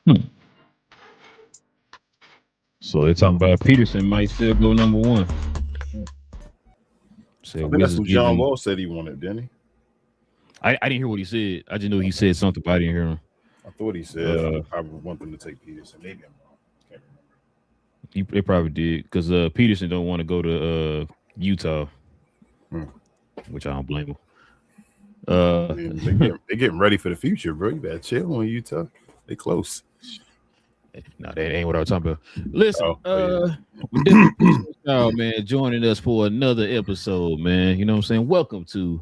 Hmm. So they're talking about Peterson might still go number one. I Said think that's Wizards what John giving. Wall said he wanted, didn't he? I didn't hear what he said. I just know he Okay. said something, but I didn't hear him. I thought he said Uh, I would want them to take Peterson. Maybe I'm wrong. Can't they probably did because Peterson don't want to go to Utah, remember. which I don't blame him. I Uh, mean, they getting ready for the future, bro. You better chill on Utah. They close. no, that ain't what I was talking about. Listen, Oh yeah. we definitely appreciate y'all, man, joining us for another episode, man. You know what I'm saying? Welcome to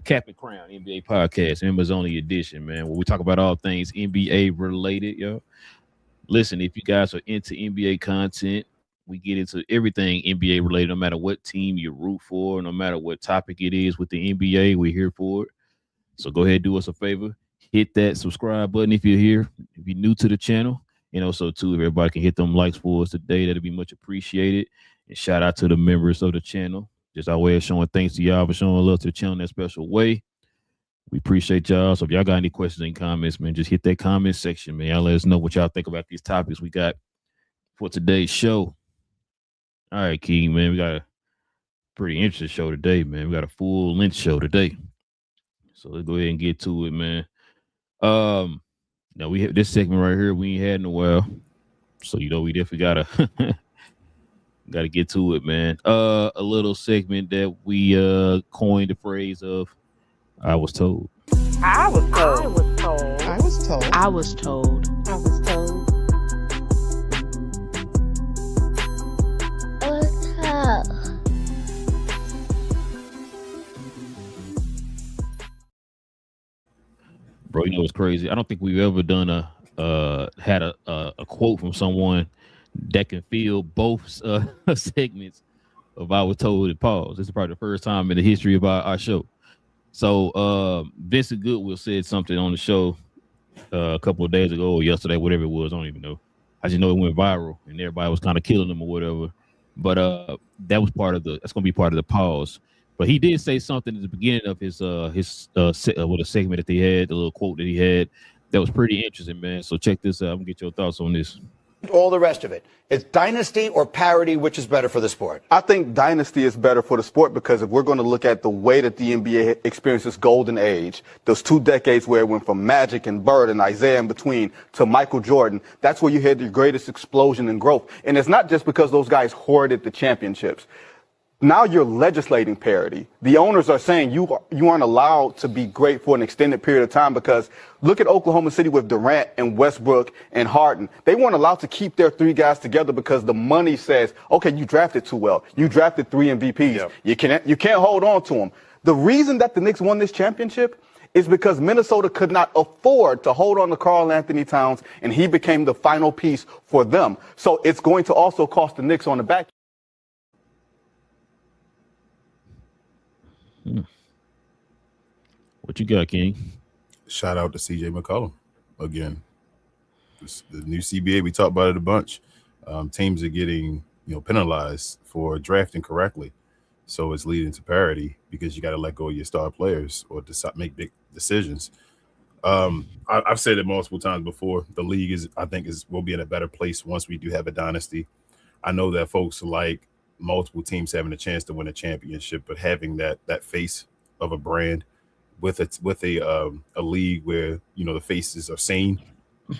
Cap and Crown NBA Podcast, members only edition, man, where we talk about all things NBA related, yo. Listen, if you guys are into NBA content, we get into everything NBA related, no matter what team you root for, no matter what topic it is with the NBA, we're here for it. So go ahead, do us a favor, hit that subscribe button if you're here, if you're new to the channel. And also, too, if everybody can hit them likes for us today, that'd be much appreciated. And shout out to the members of the channel. Just our way of showing thanks to y'all for showing love to the channel in that special way. We appreciate y'all. So if y'all got any questions and comments, man, just hit that comment section, man. Y'all let us know what y'all think about these topics we got for today's show. All right, King, man, we got a pretty interesting show today, man. We got a full length show today. So let's go ahead and get to it, man. Now we have this segment right here we ain't had in a while. So we definitely gotta get to it, man. A little segment that we coined the phrase of I was told. I was I told. was told. I was told. I was told. I was told. Bro, you know what's crazy? I don't think we've ever done had a quote from someone that can fill both segments of I was told and pause. This is probably the first time in the history of our show. So Vincent Goodwill said something on the show a couple of days ago or yesterday, whatever it was. I don't even know. I just know it went viral and everybody was kind of killing him or whatever. But that's gonna be part of the pause. But he did say something at the beginning of his what a segment that they had, the little quote that he had that was pretty interesting, man. So check this out. I'm gonna get your thoughts on this. All the rest of it. It's dynasty or parity, which is better for the sport? I think dynasty is better for the sport because if we're going to look at the way that the NBA experienced its golden age, those 2 decades where it went from Magic and Bird and Isaiah in between to Michael Jordan, that's where you had the greatest explosion in growth. And it's not just because those guys hoarded the championships. Now you're legislating parity. The owners are saying you aren't allowed to be great for an extended period of time because look at Oklahoma City with Durant and Westbrook and Harden. They weren't allowed to keep their 3 guys together because the money says, okay, you drafted too well. You drafted 3 MVPs. Yep. You can't hold on to them. The reason that the Knicks won this championship is because Minnesota could not afford to hold on to Karl Anthony Towns, and he became the final piece for them. So it's going to also cost the Knicks on the back. What you got, King? Shout out to CJ McCollum again. The new CBA, we talked about it a bunch. Teams are getting penalized for drafting correctly, so it's leading to parity because you got to let go of your star players or make big decisions. I've said it multiple times before. The league will be in a better place once we do have a dynasty. I know that folks like multiple teams having a chance to win a championship, but having that face of a brand with a league where the faces are seen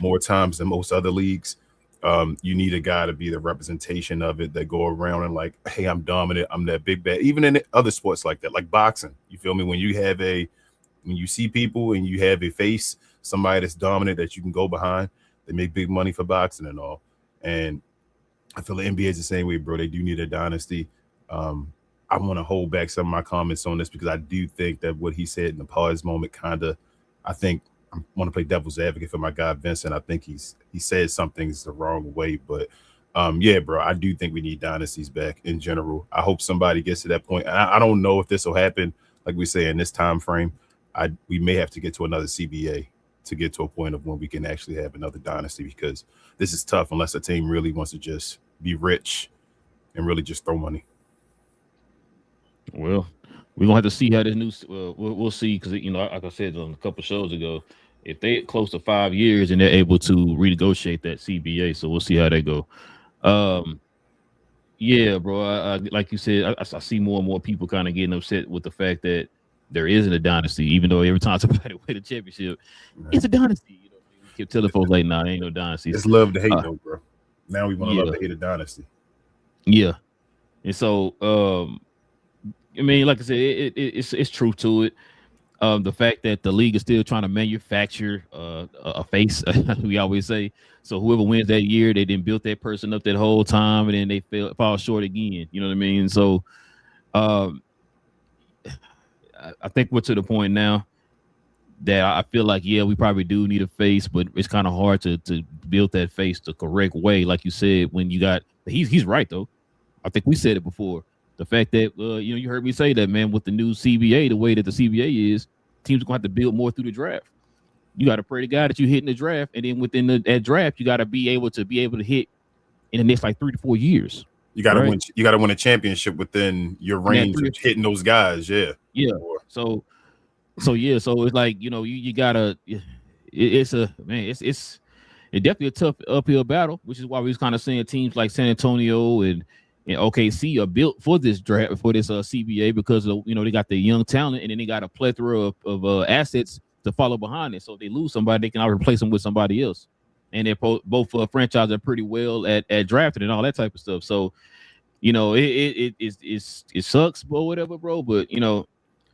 more times than most other leagues. You need a guy to be the representation of it, that go around and like, hey, I'm dominant, I'm that big bad. Even in other sports like that, like boxing, you feel me? When you see people and you have a face, somebody that's dominant that you can go behind, they make big money for boxing and all. And I feel the NBA is the same way, bro. They do need a dynasty. I want to hold back some of my comments on this because I do think that what he said in the pause moment I want to play devil's advocate for my guy Vincent. I think he said some things the wrong way, but yeah, bro, I do think we need dynasties back in general. I hope somebody gets to that point. I don't know if this will happen, like we say, in this time frame. We may have to get to another CBA to get to a point of when we can actually have another dynasty, because this is tough unless a team really wants to just be rich and really just throw money. Well, we're gonna have to see how this new. We'll see, because like I said on a couple shows ago, if they close to 5 years and they're able to renegotiate that CBA, so we'll see how they go. Yeah, bro. Like you said, I see more and more people kind of getting upset with the fact that there isn't a dynasty, even though every time somebody win a championship, it's a dynasty. You know, we keep telling folks like, nah, there ain't no dynasty. It's love to hate, though, bro. Now we want to love to hate a dynasty. Yeah, and so I mean, like I said, it's truth to it. The fact that the league is still trying to manufacture a face, we always say. So whoever wins that year, they didn't build that person up that whole time, and then they fall short again. You know what I mean? So, I think we're to the point now that I feel like, yeah, we probably do need a face, but it's kind of hard to build that face the correct way. Like you said, when you got he's right though. I think we said it before. The fact that you heard me say that, man, with the new CBA, the way that the CBA is, teams are gonna have to build more through the draft. You got to pray to God that you hit in the draft, and then within that draft, you got to be able to hit in the next like 3 to 4 years. You got to win. You got to win a championship within your range of hitting those guys. Yeah. So it's like you gotta. It's definitely a tough uphill battle, which is why we was kind of saying teams like San Antonio and OKC are built for this draft, for this CBA, because they got the young talent, and then they got a plethora of assets to follow behind it. So if they lose somebody, they can always replace them with somebody else. And they're both franchises are pretty well at drafting and all that type of stuff. So it sucks, or whatever, bro. But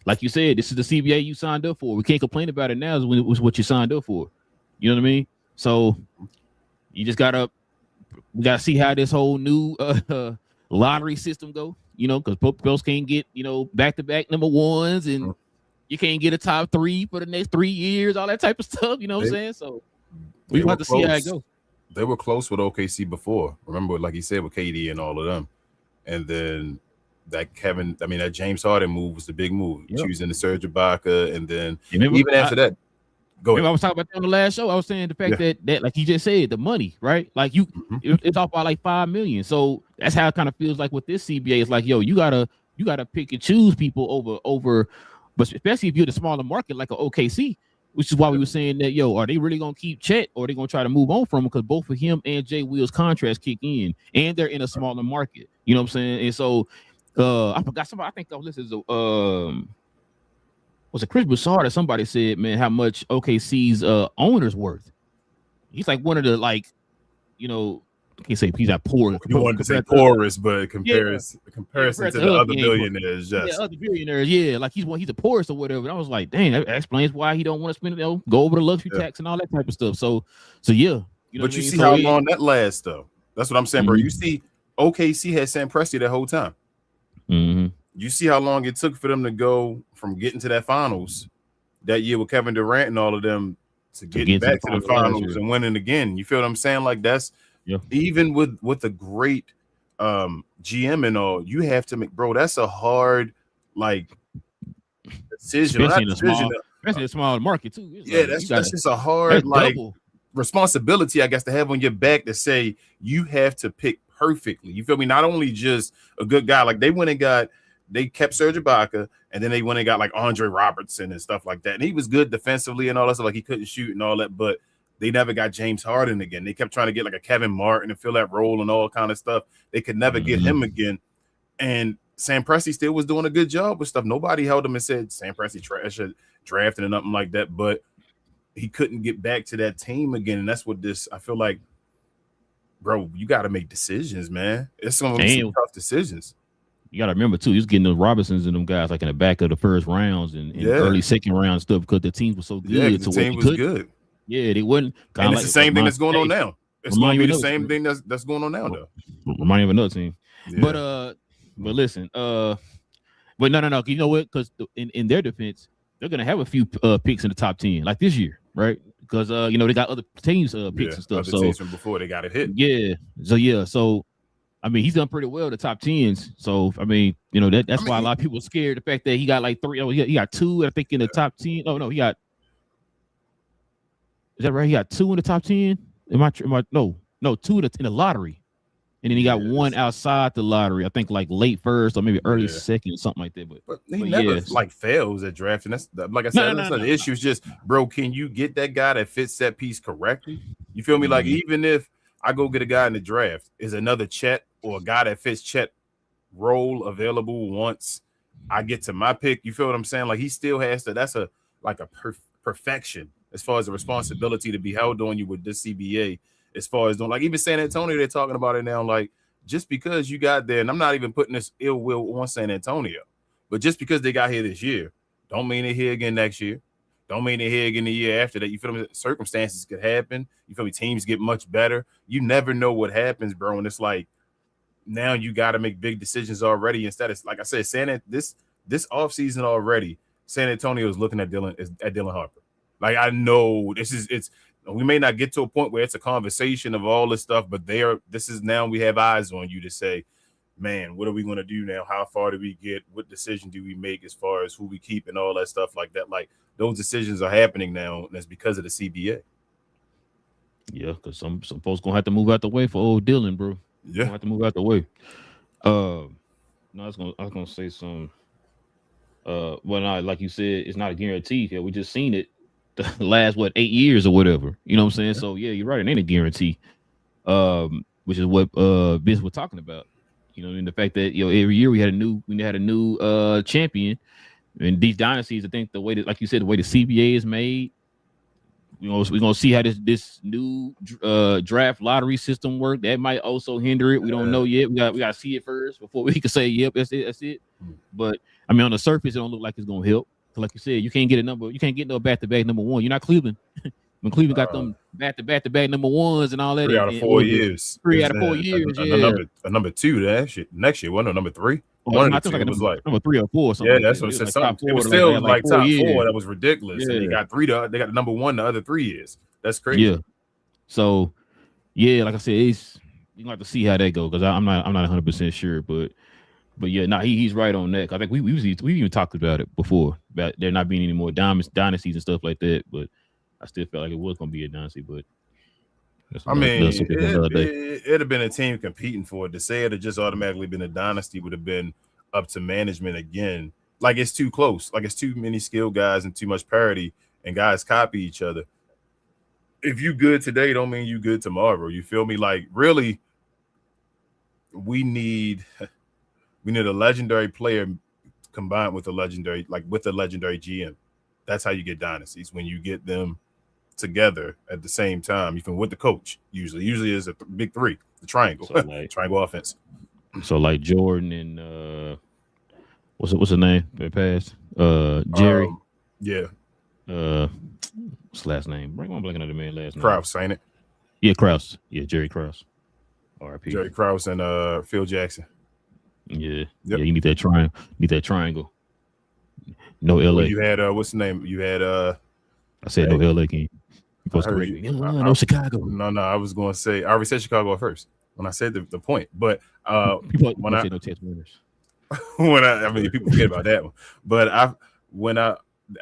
like you said, this is the CBA you signed up for. We can't complain about it now. It was what you signed up for. You know what I mean? So you just gotta see how this whole new lottery system go. Because folks can't get back-to-back number ones, and you can't get a top 3 for the next 3 years, all that type of stuff. You know what I'm saying? So we have to see how it goes. They were close with OKC before. Remember, like you said, with KD and all of them. And then that James Harden move was the big move. Yep. Choosing the Serge Ibaka, and then after that, go ahead. I was talking about that on the last show. I was saying the fact that like you just said, the money, right? Like it's off by like $5 million. So that's how it kind of feels like with this CBA. It's like, you gotta pick and choose people over, but especially if you're the smaller market like an OKC, which is why we were saying that, are they really gonna keep Chet, or are they gonna try to move on from him, because both of him and Jay Will's contracts kick in, and they're in a smaller market. You know what I'm saying? And so I forgot somebody. I think I was listening to was it Chris Broussard or somebody said, man, how much OKC's owner's worth. He's like one of the I can't say he's not poor. You wanted to say poorest, but comparison to the other billionaires, other billionaires, like he's the poorest or whatever. And I was like, dang, that explains why he don't want to spend go over the luxury tax and all that type of stuff. So yeah, but you see how long that lasts, though. That's what I'm saying, bro. You see, OKC had Sam Presti that whole time. Mm-hmm. You see how long it took for them to go from getting to that finals that year with Kevin Durant and all of them to get back to the finals and winning again. You feel what I'm saying? Like that's even with a great GM and all, you have to make, bro. That's a hard decision, especially in a small market too. It's that's just a hard responsibility, I guess, to have on your back to say you have to pick perfectly. You feel me? Not only just a good guy, like they kept Serge Ibaka, and then they went and got like Andre Robertson and stuff like that. And he was good defensively and all that stuff. Like he couldn't shoot and all that, but they never got James Harden again. They kept trying to get like a Kevin Martin and fill that role and all kind of stuff. They could never get him again. And Sam Presti still was doing a good job with stuff. Nobody held him and said Sam Presti trash drafting and nothing like that, but he couldn't get back to that team again. And that's what I feel like, bro, you got to make decisions, man. It's some tough decisions. You got to remember, too, he's getting the Robinsons and them guys like in the back of the first rounds and early second round stuff because the team was so good. Yeah, the team was good. Yeah, they wouldn't. And it's the same thing that's going on now. It's going to be the same thing that's going on now, though. Remind me of another team. Yeah. But listen, but no. You know what? Because in their defense, they're going to have a few picks in the top 10, like this year, right? Because, they got other teams picks and stuff. Other teams from before they got it hit. Yeah. So, I mean, he's done pretty well the top 10s. So, I mean, that's why a lot of people are scared. The fact that he got like 3. Oh, he got 2, I think, in the top 10. Oh, no, he got. Is that right? He got 2 in the top 10. No, 2 in the lottery. and then he got one outside the lottery. I think like late first or maybe early second, something like that. But he never like fails at drafting. That's like I said, that's not the issue. It's just, bro, can you get that guy that fits that piece correctly? You feel me? Like even if I go get a guy in the draft, is another Chet or a guy that fits Chet role available once I get to my pick? You feel what I'm saying? Like he still has to. That's a perfection as far as the responsibility to be held on you with this CBA. As far as doing, like even San Antonio, they're talking about it now. Like just because you got there, and I'm not even putting this ill will on San Antonio, but just because they got here this year, don't mean they're here again next year. Don't mean they're here again the year after that. You feel me? Circumstances could happen. You feel me? Teams get much better. You never know what happens, bro. And it's like now you got to make big decisions already. Instead of, like I said, this offseason already, San Antonio is looking at Dylan Harper. Like I know we may not get to a point where it's a conversation of all this stuff, but this is now we have eyes on you to say, man, what are we going to do now? How far do we get? What decision do we make as far as who we keep and all that stuff like that? Like those decisions are happening now, and that's because of the CBA. Yeah, because some folks gonna have to move out the way for old Dylan, bro. Yeah, have to move out the way. No, I was gonna say some. Well, not like you said, it's not a guarantee. Yeah, we just seen it the last 8 years or whatever. You know what I'm saying? Yeah. So yeah, you're right. It ain't a guarantee. Which is what Vince was talking about. You know, and the fact that every year we had a new champion. And these dynasties, I think the way that, like you said, the way the CBA is made, we're gonna see how this new draft lottery system work. That might also hinder it. We don't know yet. We gotta see it first before we can say, yep, that's it. But I mean, on the surface, it don't look like it's gonna help. Like you said, you can't get no back-to-back number one. You're not Cleveland. When Cleveland got them back-to-back number ones and all that. 3 out of 4 years. 3 out of 4 years. A number 2 that shit next year wasn't a number 3. I think it was like number 3 or 4 or something. Yeah, that's what it said. It was still like top 4. That was ridiculous. Yeah. And they got they got the number 1 the other 3 years. That's crazy. Yeah. So yeah, like I said, you're gonna have to see how that goes because I'm not 100% sure, but yeah, he's right on that. I think we even talked about it before about there not being any more dynasties and stuff like that. But I still felt like it was gonna be a dynasty. But it'd have been a team competing for it. To say it had just automatically been a dynasty would have been up to management again. Like it's too close. Like it's too many skilled guys and too much parity, and guys copy each other. If you good today, don't mean you good tomorrow. You feel me? Like really, we need a legendary player combined with a legendary GM. That's how you get dynasties, when you get them together at the same time. Even with the coach, usually is a big 3, the triangle, so triangle offense. So like Jordan and what's his name? That passed. Jerry. What's his last name? I'm blanking on the man last name. Krause, ain't it? Yeah, Krause. Yeah, Jerry Krause. R.I.P. Jerry Krause and Phil Jackson. Yeah. Yep. Yeah, you need that triangle. No LA. Well, you had what's the name? You had I said no LA King. No Chicago. No, I was going to say I already said Chicago at first when I said the point. But people say no test winners. People forget about that one. But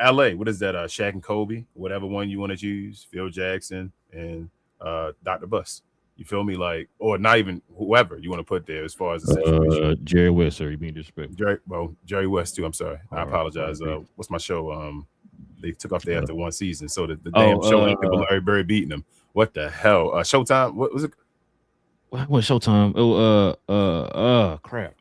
LA, what is that? Shaq and Kobe, whatever one you want to choose, Phil Jackson and Dr. Bus. You feel me? Like, or not even whoever you want to put there as far as the situation. Jerry West, sir, you being disrespectful. Jerry West too. I'm sorry. I apologize. What's my show? They took off there after one season, so the damn show ain't people Larry Bird beating them. What the hell? Showtime. What was it? What Showtime? Oh, crap.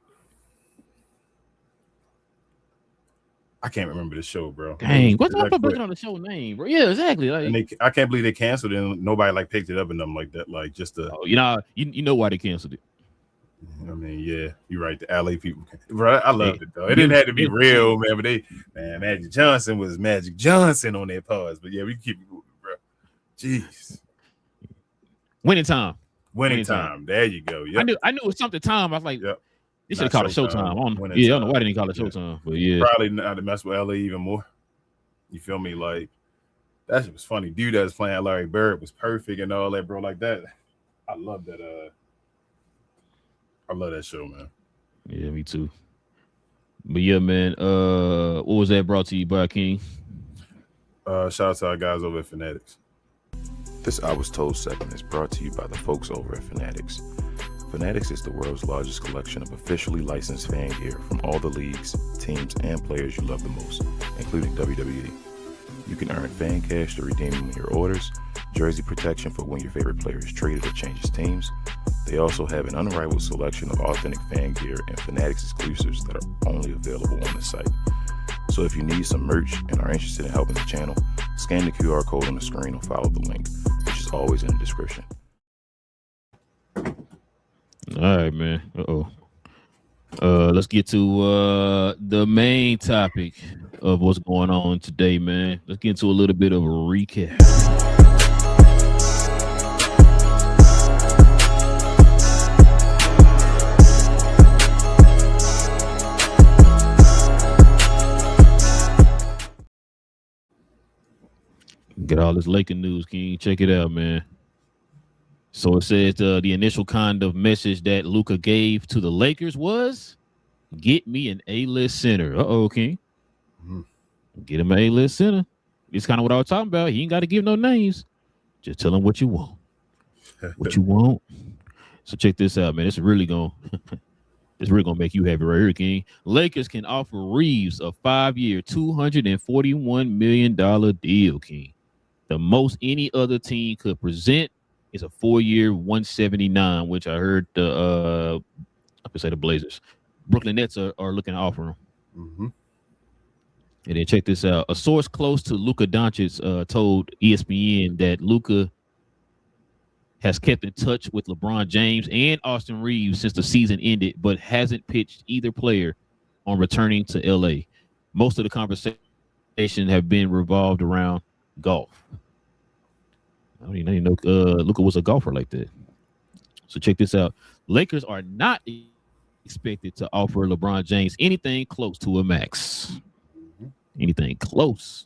I can't remember the show, bro. Dang, what's up on the show name, bro? Yeah, exactly. Like, and I can't believe they canceled it and nobody like picked it up and nothing like that. Like just you know why they canceled it. I mean, yeah, you're right. The LA people, bro. I loved it though. It didn't have to be real, man. But Magic Johnson was Magic Johnson on their pause. But yeah, we keep it moving, bro. Jeez. Winning time. There you go. Yep. I knew it was something time. I was like, yep. They should have called it Showtime. I don't know why they didn't call it Showtime. But yeah, probably not to mess with LA even more. You feel me? Like that shit was funny. Dude that was playing Larry Bird was perfect and all that, bro. Like that. I love that. I love that show, man. Yeah, me too. But yeah, man. What was that brought to you by King? Shout out to our guys over at Fanatics. This I Was Told segment is brought to you by the folks over at Fanatics. Fanatics is the world's largest collection of officially licensed fan gear from all the leagues, teams, and players you love the most, including WWE. You can earn fan cash to redeem them in your orders, jersey protection for when your favorite player is traded or changes teams. They also have an unrivaled selection of authentic fan gear and Fanatics exclusives that are only available on the site. So if you need some merch and are interested in helping the channel, scan the QR code on the screen or follow the link, which is always in the description. All right, man. Let's get to the main topic of what's going on today, man. Let's get into a little bit of a recap. Get all this Laker news, King. Check it out, man. So it says the initial kind of message that Luka gave to the Lakers was, get me an A-list center. King. Get him an A-list center. It's kind of what I was talking about. He ain't got to give no names. Just tell him what you want. What you want. So check this out, man. It's really gonna make you happy right here, King. Lakers can offer Reeves a 5-year, $241 million deal, King. The most any other team could present is a 4-year, $179, which I heard the Blazers. Brooklyn Nets are looking to offer him. And then check this out. A source close to Luka Doncic told ESPN that Luka has kept in touch with LeBron James and Austin Reeves since the season ended, but hasn't pitched either player on returning to LA. Most of the conversation have been revolved around golf. I didn't know Luka was a golfer like that. So check this out. Lakers are not expected to offer LeBron James anything close to a max. Anything close.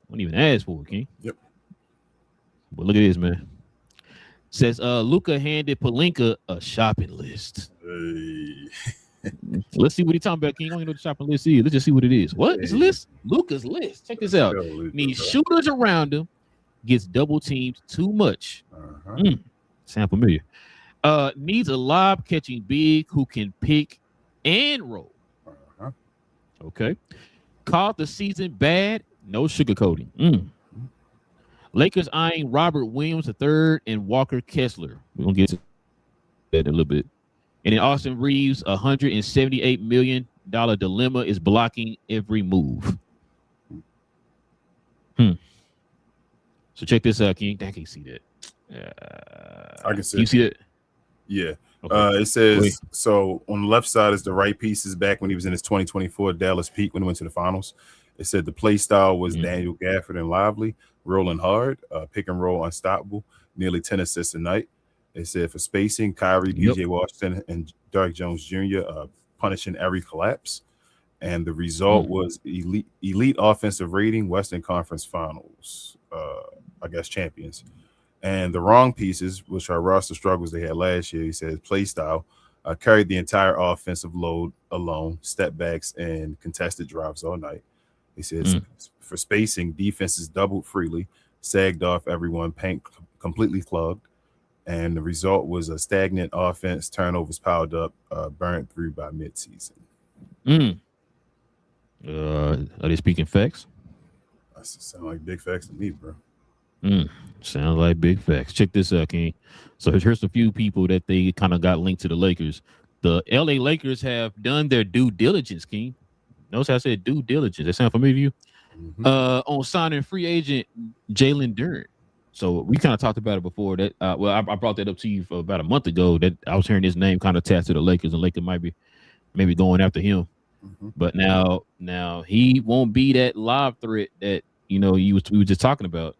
Wouldn't even ask for it, King. Yep. But look at this, man. Says Luka handed Pelinka a shopping list. Hey. Let's see what he's talking about, King. I don't even know what the shopping list is. Let's just see what it is. What? It's a list? Luka's list. Check this out. Needs shooters around him. Gets double teamed too much. Sound familiar. Needs a lob catching big who can pick and roll. Okay. Called the season bad. No sugarcoating. Lakers eyeing Robert Williams III and Walker Kessler. We're going to get to that in a little bit. And then Austin Reeves, $178 million dilemma is blocking every move. So check this out, King. I can't see that. I can see. You see it? Yeah. Okay. It says, so on the left side is the right pieces back when he was in his 2024 Dallas peak when he went to the finals. It said the play style was Daniel Gafford and lively, rolling hard, pick and roll unstoppable, nearly 10 assists a night. It said for spacing, Kyrie, PJ Washington, and Derrick Jones Jr. Punishing every collapse. And the result was elite offensive rating, Western Conference Finals, champions. And the wrong pieces, which are roster struggles they had last year, he says play style, carried the entire offensive load alone, step backs and contested drives all night. He says for spacing, defenses doubled freely, sagged off everyone, paint completely clogged. And the result was a stagnant offense, turnovers piled up, burned through by midseason. Are they speaking facts? That sound like big facts to me, bro. Sounds like big facts. Check this out, King. So here's a few people that they kind of got linked to the Lakers. The LA Lakers have done their due diligence, King. Notice how I said due diligence. That sound familiar to you? On signing free agent Jalen Duren. So we kind of talked about it before. That I brought that up to you for about a month ago. That I was hearing his name kind of attached to the Lakers, and Lakers might be maybe going after him. But now he won't be that live threat that we were just talking about.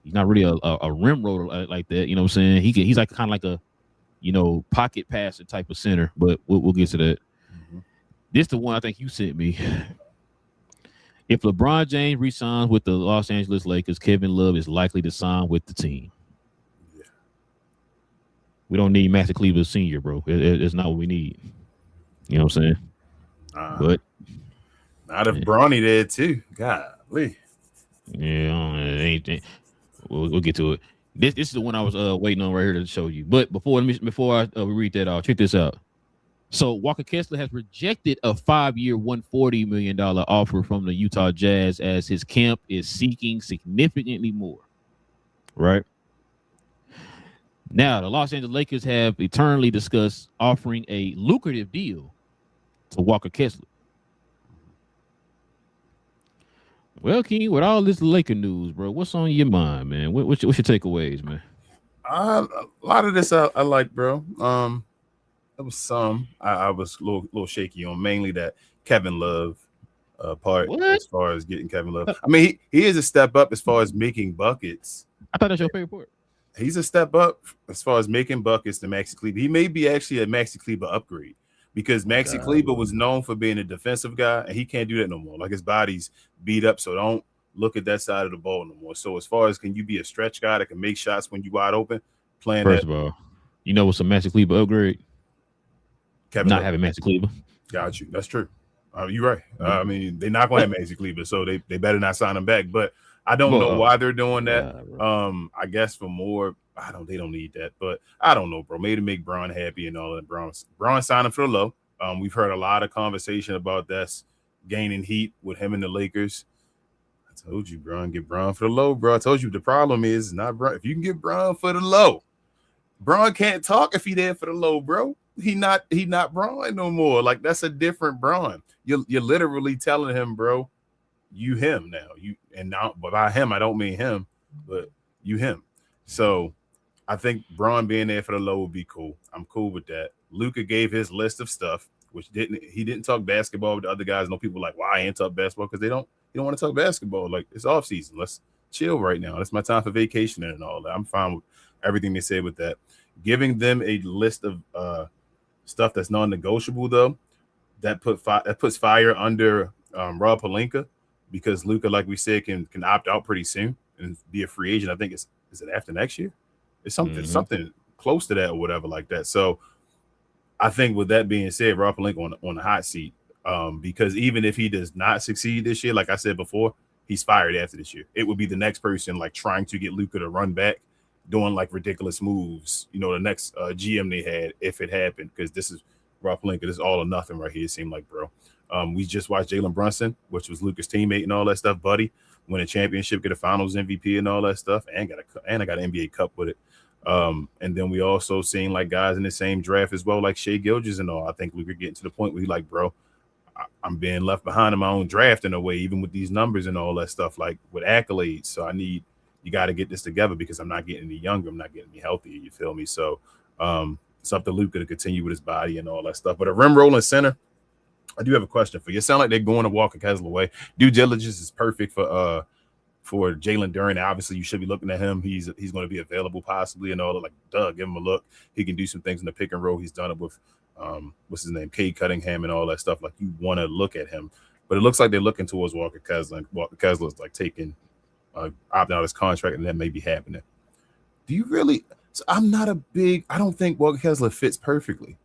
He's not really a rim roller like that. You know what I'm saying? He's like kind of like a pocket passer type of center. But we'll get to that. This is the one I think you sent me. If LeBron James re-signs with the Los Angeles Lakers, Kevin Love is likely to sign with the team. Yeah. We don't need Master Cleveland Sr., bro. It's not what we need. You know what I'm saying? But not if Bronny did too. Golly. Yeah, we'll get to it. This is the one I was waiting on right here to show you. But before I read that out, check this out. So Walker Kessler has rejected a 5-year, $140 million offer from the Utah Jazz as his camp is seeking significantly more. Right? Now, the Los Angeles Lakers have eternally discussed offering a lucrative deal to Walker Kessler. Well, King, with all this Laker news, bro, what's on your mind, man? What's your takeaways, man? A lot of this I like, bro. There was some I was a little shaky on, mainly that Kevin Love part as far as getting Kevin Love. I mean, he is a step up as far as making buckets. I thought that's your favorite part. He's a step up as far as making buckets to Maxi Kleber. He may be actually a Maxi Kleber upgrade because Maxi Kleber was known for being a defensive guy, and he can't do that no more. Like, his body's beat up, so don't look at that side of the ball no more. So as far as can you be a stretch guy that can make shots when you wide open, playing First of all, you know what's a Maxi Kleber upgrade? Kevin not Love. Having Maxi Kleber. Got you. That's true. You're right. I mean, they're not going to have Maxi Kleber, so they better not sign him back. But I don't know why they're doing that. I guess for more. They don't need that, but I don't know, bro. Maybe to make Braun happy and all that. Braun signing for the low. We've heard a lot of conversation about that's gaining heat with him and the Lakers. I told you, Braun, get Braun for the low, bro. I told you the problem is not Braun. If you can get Braun for the low, Braun can't talk if he there for the low, bro. He not Braun no more. Like, that's a different Braun. You're literally telling him, bro, you him now. Now, but by him, I don't mean him, but you him. So I think Braun being there for the low would be cool. I'm cool with that. Luka gave his list of stuff, which he didn't talk basketball with the other guys. No people like, why I ain't talk basketball? Because you don't want to talk basketball. Like, it's off season. Let's chill right now. That's my time for vacation and all that. I'm fine with everything they say with that. Giving them a list of stuff that's non-negotiable, though, that puts fire under Rob Pelinka, because Luka, like we said, can opt out pretty soon and be a free agent. I think is it after next year? It's something close to that or whatever like that. So I think with that being said, Rob Pelinka on the hot seat, because even if he does not succeed this year, like I said before, he's fired after this year. It would be the next person like trying to get Luka to run back, doing like ridiculous moves, the next GM they had if it happened, because this is Rob Pelinka. This is all or nothing right here, it seemed like, bro. We just watched Jalen Brunson, which was Luka's teammate and all that stuff, buddy, win a championship, get a finals MVP and all that stuff, and I got an NBA Cup with it. And then we also seen like guys in the same draft as well, like Shai Gilgeous and all. I think Luka getting to the point where he's like, bro, I'm being left behind in my own draft in a way, even with these numbers and all that stuff, like with accolades. So you got to get this together because I'm not getting any younger. I'm not getting any healthier. You feel me? So it's up to Luka to continue with his body and all that stuff. But a rim rolling center, I do have a question for you. It sounds like they're going to Walker Kessler way. Due diligence is perfect for Jalen Duren. Obviously, you should be looking at him. He's going to be available possibly and all that. Like, give him a look. He can do some things in the pick and roll. He's done it with what's his name, Cade Cunningham and all that stuff. Like, you want to look at him. But it looks like they're looking towards Walker Kessler. And Walker Kessler is like taking opting out his contract, and that may be happening. Do you really? So I don't think Walker Kessler fits perfectly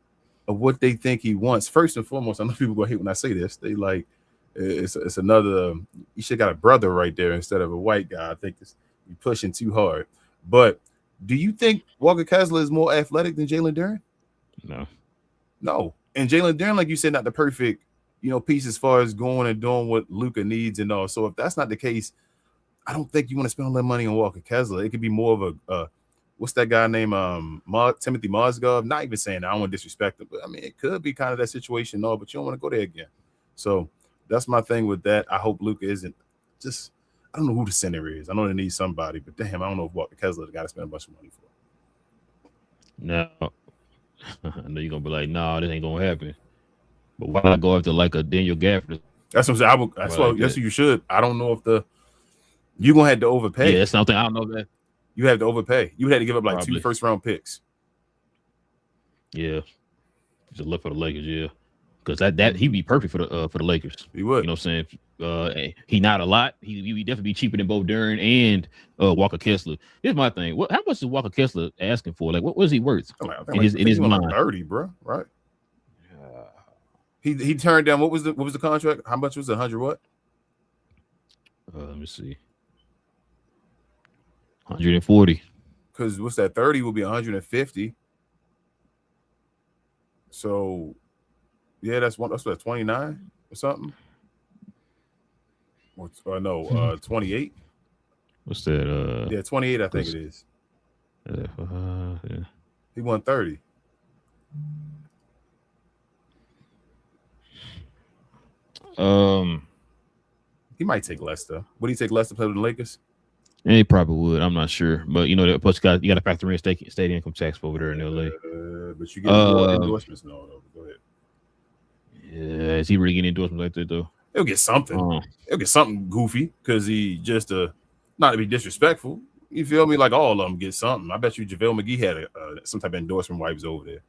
of what they think he wants. First and foremost, I know people gonna hate when I say this. They like it's another. You should got a brother right there instead of a white guy. I think you're pushing too hard. But do you think Walker Kessler is more athletic than Jalen Duren? No. And Jalen Duren, like you said, not the perfect piece as far as going and doing what Luka needs and all. So if that's not the case, I don't think you want to spend all that money on Walker Kessler. It could be more of a what's that guy named Timothy Mozgov? Not even saying that, I don't want to disrespect him, but I mean, it could be kind of that situation, but you don't want to go there again. So that's my thing with that. I hope Luka isn't just, I don't know who the center is. I know they need somebody, but damn, I don't know if Walker Kessler got to spend a bunch of money for. No. I know you're going to be like, no, this ain't going to happen. But why not go after like a Daniel Gafford? That's what I'm saying. That's what you should. I don't know if you're going to have to overpay. Yeah, that's something I don't know that. You have to overpay. You had to give up like 2 first-round picks. Yeah, just look for the Lakers. Yeah, because that he'd be perfect for the Lakers. He would. You know what I'm saying? He not a lot. He definitely be cheaper than both Duren and Walker Kessler. Here's my thing. How much is Walker Kessler asking for? Like, what was he worth in his mind? 30, bro. Right. He turned down. What was the contract? How much was it? 100 what? Let me see. 140. because what's that? 30 will be 150. So, yeah, that's 29 or something. Or no, 28. What's that? Yeah, 28. I think it is. Yeah. He won 30. He might take less though. Would he take less to play with the Lakers? Yeah, he probably would. I'm not sure, but you know, plus you got to factor in state income tax over there in LA. But you get more endorsements and all though. Go ahead. Yeah, is he really getting endorsements like that though? He'll get something. He'll get something goofy because he just not to be disrespectful. You feel me? Like all of them get something. I bet you JaVale McGee had some type of endorsement while he was over there.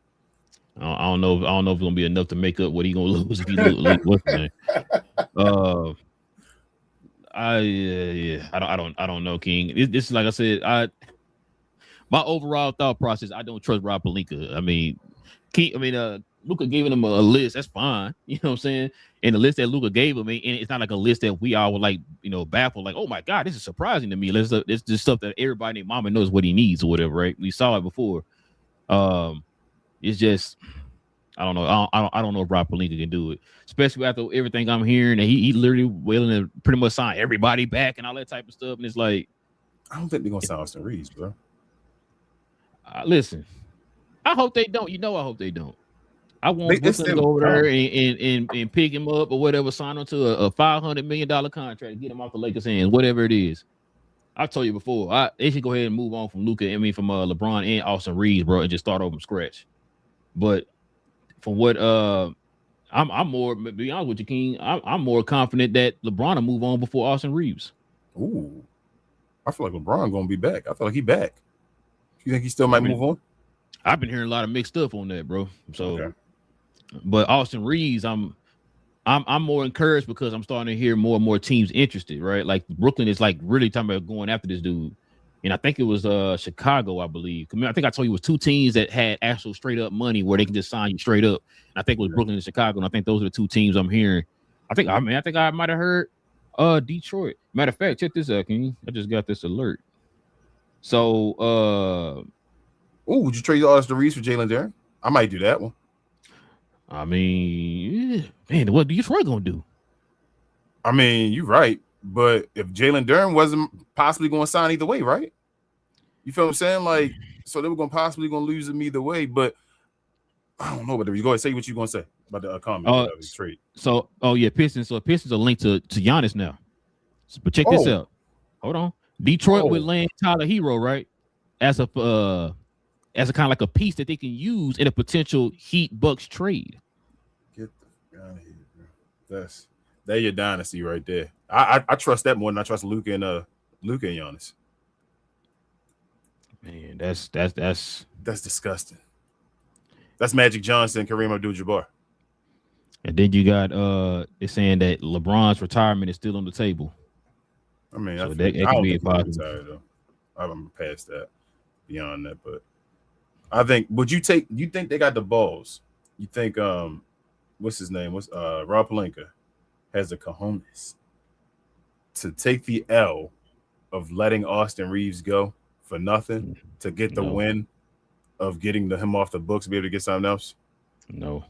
I don't know if it's gonna be enough to make up what he gonna lose if he lose. What's the name? I don't know, King. This is like I said. My overall thought process. I don't trust Rob Pelinka. I mean, Luka giving him a list. That's fine. You know what I'm saying? And the list that Luka gave him, and it's not like a list that we all were like, baffled. Like, oh my God, this is surprising to me. It's just stuff that everybody, mama knows what he needs or whatever, right? We saw it before. It's just, I don't know. I don't know if Rob Pelinka can do it, especially after everything I'm hearing. That he literally willing to pretty much sign everybody back and all that type of stuff. And it's like, I don't think they're gonna sign Austin Reeves, bro. Listen, I hope they don't. I hope they don't. I want Brooklyn to go over there and pick him up or whatever, sign him to a $500 million contract, get him off the Lakers' hands, whatever it is. I've told you before, they should go ahead and move on from Luka. From LeBron and Austin Reeves, bro, and just start over from scratch. But from what I'm more, to be honest with you, King, I'm more confident that LeBron will move on before Austin Reeves. Ooh, I feel like LeBron gonna be back. I feel like he back. You think he still might move on? I've been hearing a lot of mixed stuff on that, bro. So, okay. But Austin Reeves, I'm more encouraged because I'm starting to hear more and more teams interested, right? Like Brooklyn is like really talking about going after this dude. And I think it was Chicago, I believe. I think I told you it was two teams that had actual straight up money where they can just sign you straight up. And I think it was Brooklyn and Chicago. And I think those are the two teams I'm hearing. I think I might have heard Detroit. Matter of fact, check this out, King. I just got this alert. So would you trade Austin Reeves for Jalen Duren? I might do that one. I mean, man, what Detroit gonna do? I mean, you're right, but if Jalen Duren wasn't possibly going to sign either way, right? You feel what I'm saying? Like, so they were going to lose him either way. But I don't know. But you go ahead, say what you going to say about the comment trade. So, Pistons. So Pistons are linked to Giannis now. But check this out. Hold on. Detroit would land Tyler Hero, right? As a kind of like a piece that they can use in a potential Heat Bucks trade. Get the out of here, bro. That's your dynasty right there. I trust that more than I trust Luka and Giannis. Man, that's disgusting. That's Magic Johnson, Kareem Abdul-Jabbar. And then you got it's saying that LeBron's retirement is still on the table. I mean, so that could be a positive. Though. I'm past that, beyond that, but I think. Would you think they got the balls? You think what's his name? Rob Pelinka has the cojones to take the L of letting Austin Reeves go for nothing to get the win of getting him off the books, be able to get something else? No.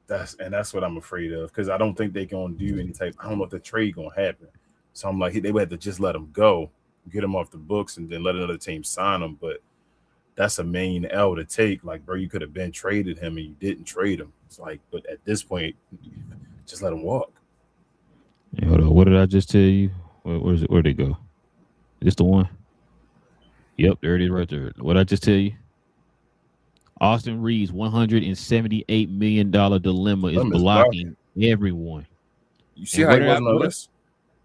That's what I'm afraid of, because I don't think they're gonna do any type. I don't know if the trade gonna happen. So I'm like, they would have to just let him go, get him off the books, and then let another team sign him. But that's a main L to take. Like, bro, you could have been traded him and you didn't trade him. It's like, but at this point, just let him walk. Hey, hold on. What did I just tell you? Where's it? Where'd it go? Is this the one? Yep, there it is right there. What did I just tell you? Austin Reeves' $178 million dilemma is blocking everyone. You see how he wasn't on this?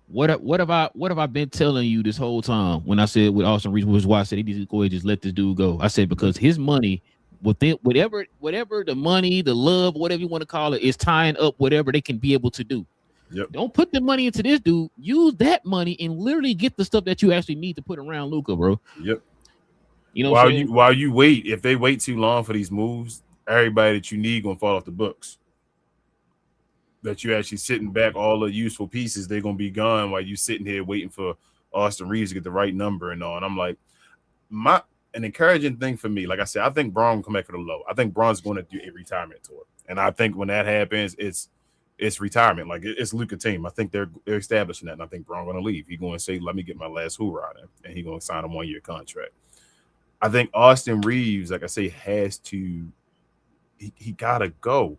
What have I been telling you this whole time when I said with Austin Reeves, which is why I said he needs to go ahead and just let this dude go? I said because his money, whatever the money, the love, whatever you want to call it, is tying up whatever they can be able to do. Yep. Don't put the money into this dude. Use that money and literally get the stuff that you actually need to put around Luka, bro. Yep. You know, while you wait, if they wait too long for these moves, everybody that you need gonna fall off the books. That you actually sitting back, all the useful pieces, they're gonna be gone while you sitting here waiting for Austin Reeves to get the right number and all. And I'm like, an encouraging thing for me, like I said, I think Braun will come back for the low. I think Braun's going to do a retirement tour, and I think when that happens, it's retirement. Like it's Luka team. I think they're establishing that, and I think Braun going to leave. He's going to say, "Let me get my last hoorah," and he's going to sign a 1-year contract. I think Austin Reeves, like I say, has to. He gotta go.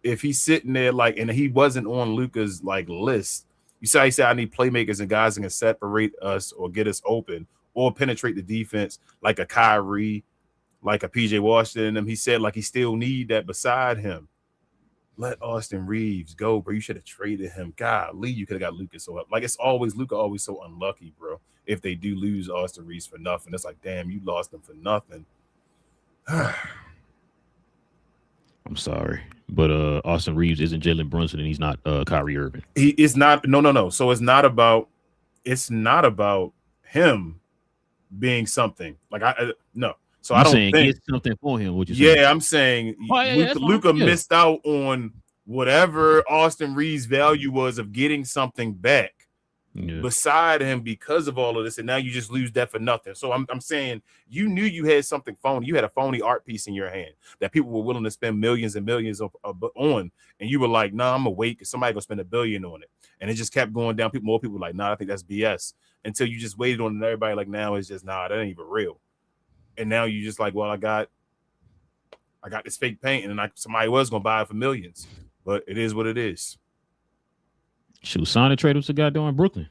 If he's sitting there and he wasn't on Luka's list, you say he said I need playmakers and guys that can separate us or get us open or penetrate the defense like a Kyrie, like a PJ Washington. And he said he still need that beside him. Let Austin Reeves go, bro. You should have traded him. Golly, you could have got Luka so up. It's always Luka always so unlucky, bro. If they do lose Austin Reeves for nothing, it's damn, you lost him for nothing. I'm sorry, but Austin Reeves isn't Jalen Brunson, and he's not Kyrie Irving. He is not. No. So it's not about him being something. No. So I don't think get something for him. What you saying? Yeah, I'm saying Luka missed out on whatever Austin Reeves' value was of getting something back beside him because of all of this, and now you just lose that for nothing. So I'm saying you knew you had something phony. You had a phony art piece in your hand that people were willing to spend millions and millions on, and you were like, "Nah, I'm gonna wait because somebody gonna spend $1 billion on it," and it just kept going down. More people were like, "Nah, I think that's BS," until you just waited on it, and everybody now it's just that ain't even real. And now you just well, I got this fake paint, and somebody was gonna buy it for millions, but it is what it is. Shoot, sign a trade with the guy doing Brooklyn.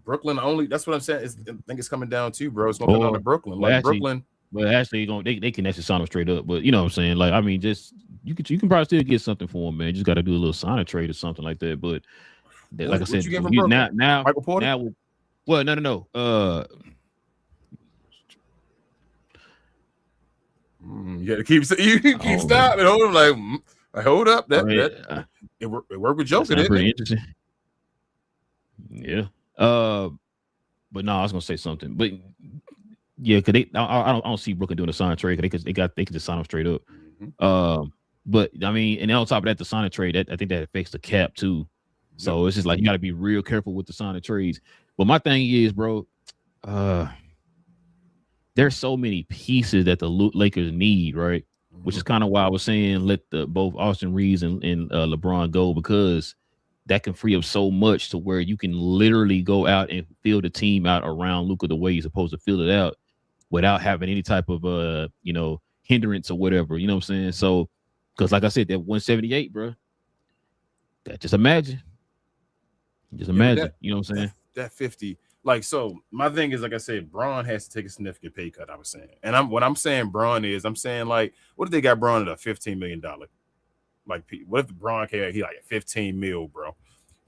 Brooklyn only. That's what I'm saying. I think it's coming down to, bro. It's going to come down to Brooklyn. Brooklyn. But actually, they can actually sign him straight up. But you know what I'm saying? Just you can probably still get something for him, man. You just got to do a little sign a trade or something like that. But like I said, now Michael Porter. No. You got to keep stopping. Hold him hold up. It worked with Joker. That's pretty interesting. Yeah. But no, I was gonna say something. But yeah, because I don't see Brooklyn doing a sign trade because they can just sign them straight up. Mm-hmm. But I mean, and on top of that, the sign and trade, I think that affects the cap too. So it's just you got to be real careful with the sign and trades. But my thing is, bro, there's so many pieces that the Lakers need, right? Mm-hmm. Which is kind of why I was saying let both Austin Reeves and LeBron go, because that can free up so much to where you can literally go out and fill the team out around Luka the way you're supposed to fill it out without having any type of hindrance or whatever. You know what I'm saying? So, because like I said, that 178, bro, just imagine. You know what I'm saying? That 50. So my thing is, like I said, Braun has to take a significant pay cut, I was saying. And what I'm saying Braun is, I'm saying what if they got Braun at a $15 million? What if Braun came out, he at 15 mil, bro?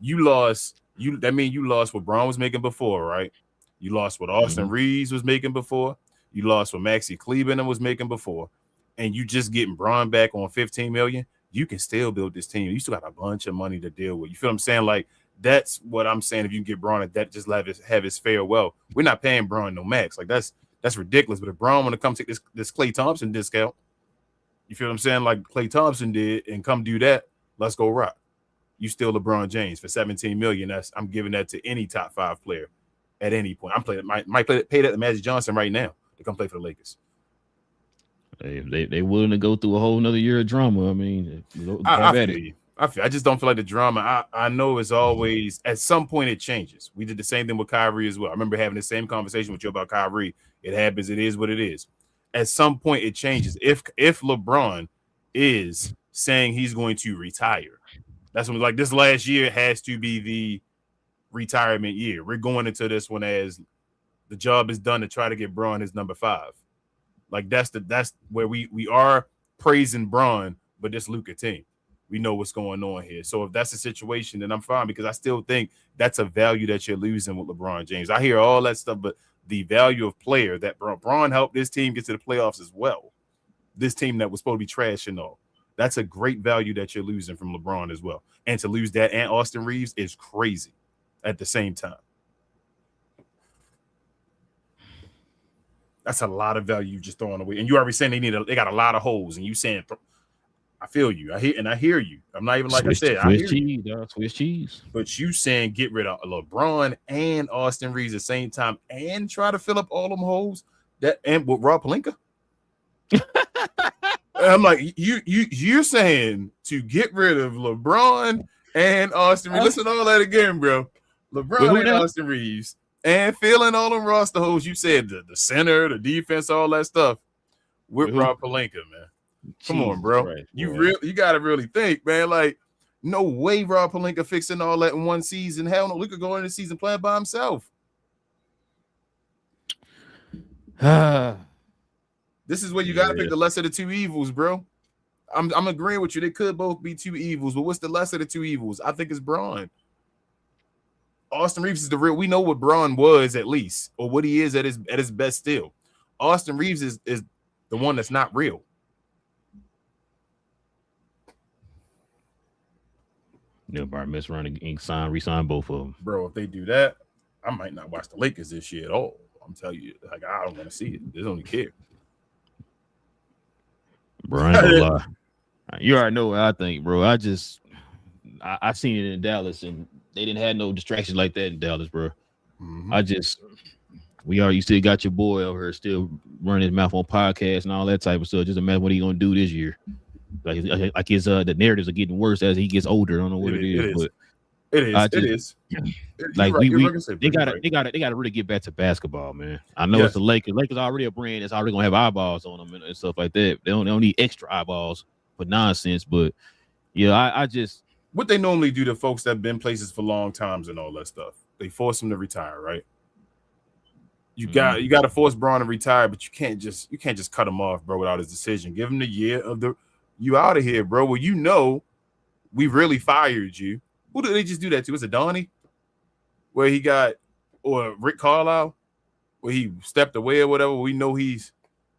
That means you lost what Braun was making before, right? You lost what Austin Reeves was making before. You lost what Maxi Kleber was making before. And you just getting Braun back on 15 million. You can still build this team. You still got a bunch of money to deal with. You feel what I'm saying? That's what I'm saying. If you can get Braun at that, just have his farewell. We're not paying Braun no max. That's ridiculous. But if Braun want to come take this Klay Thompson discount, you feel what I'm saying? Like Klay Thompson did, and come do that. Let's go rock. You still LeBron James for 17 million. I'm giving that to any top 5 player at any point. I'm playing. Might pay that to Magic Johnson right now to come play for the Lakers. They willing to go through a whole nother year of drama. I mean, I just don't feel like the drama. I know it's always at some point it changes. We did the same thing with Kyrie as well. I remember having the same conversation with you about Kyrie. It happens. It is what it is. At some point it changes. If LeBron is saying he's going to retire, that's when this last year has to be the retirement year. We're going into this one as the job is done to try to get Braun his number 5. That's where we are praising Braun, but this Luka team, we know what's going on here. So if that's the situation, then I'm fine, because I still think that's a value that you're losing with LeBron James. I hear all that stuff, but the value of player that Braun helped this team get to the playoffs as well. This team that was supposed to be trash and all. That's a great value that you're losing from LeBron as well. And to lose that and Austin Reeves is crazy at the same time. That's a lot of value you just throwing away. And you already saying they got a lot of holes, and you saying I feel you. I hear you. I'm not even like Swiss, I said. I Swiss hear cheese, you. dog. Swiss cheese. But you saying get rid of LeBron and Austin Reeves at the same time and try to fill up all them holes that and with Rob Pelinka? I'm like, you're saying to get rid of LeBron and Austin Reeves. Listen to all that again, bro. LeBron and Austin Reeves and filling all them roster holes. You said the center, the defense, all that stuff with Rob Pelinka, man. Come on, bro. Right, you got to really think, man. Like, no way Rob Pelinka fixing all that in one season. Hell no, Luka going into the season playing by himself. This is where you got to pick the lesser of the two evils, bro. I'm agreeing with you. They could both be two evils, but what's the lesser of the two evils? I think it's Braun. Austin Reeves is the real. We know what Braun was at least, or what he is at his best still. Austin Reeves is the one that's not real. They'll probably mess around and re-sign both of them. Bro, if they do that, I might not watch the Lakers this year at all. I'm telling you, like, I don't want to see it. They don't care. Bro, I ain't gonna lie. You already know what I think, bro. I seen it in Dallas, and they didn't have no distractions like that in Dallas, bro. Mm-hmm. You still got your boy over here still running his mouth on podcasts and all that type of stuff. Just imagine what he gonna do this year. Like his the narratives are getting worse as he gets older. I don't know what it is, but it is. Like they gotta really get back to basketball, man. I know it's the Lakers. Lakers already a brand that's already gonna have eyeballs on them and stuff like that. They don't need extra eyeballs for nonsense. But yeah, I just what they normally do to folks that have been places for long times and all that stuff. They force them to retire, right? You got to force Braun to retire, but you can't just cut him off, bro, without his decision. Give him the year of you out of here, bro. Well, you know, we really fired you. Who did they just do that to? Was it Donnie? Where he got, or Rick Carlisle, where he stepped away or whatever. We know he's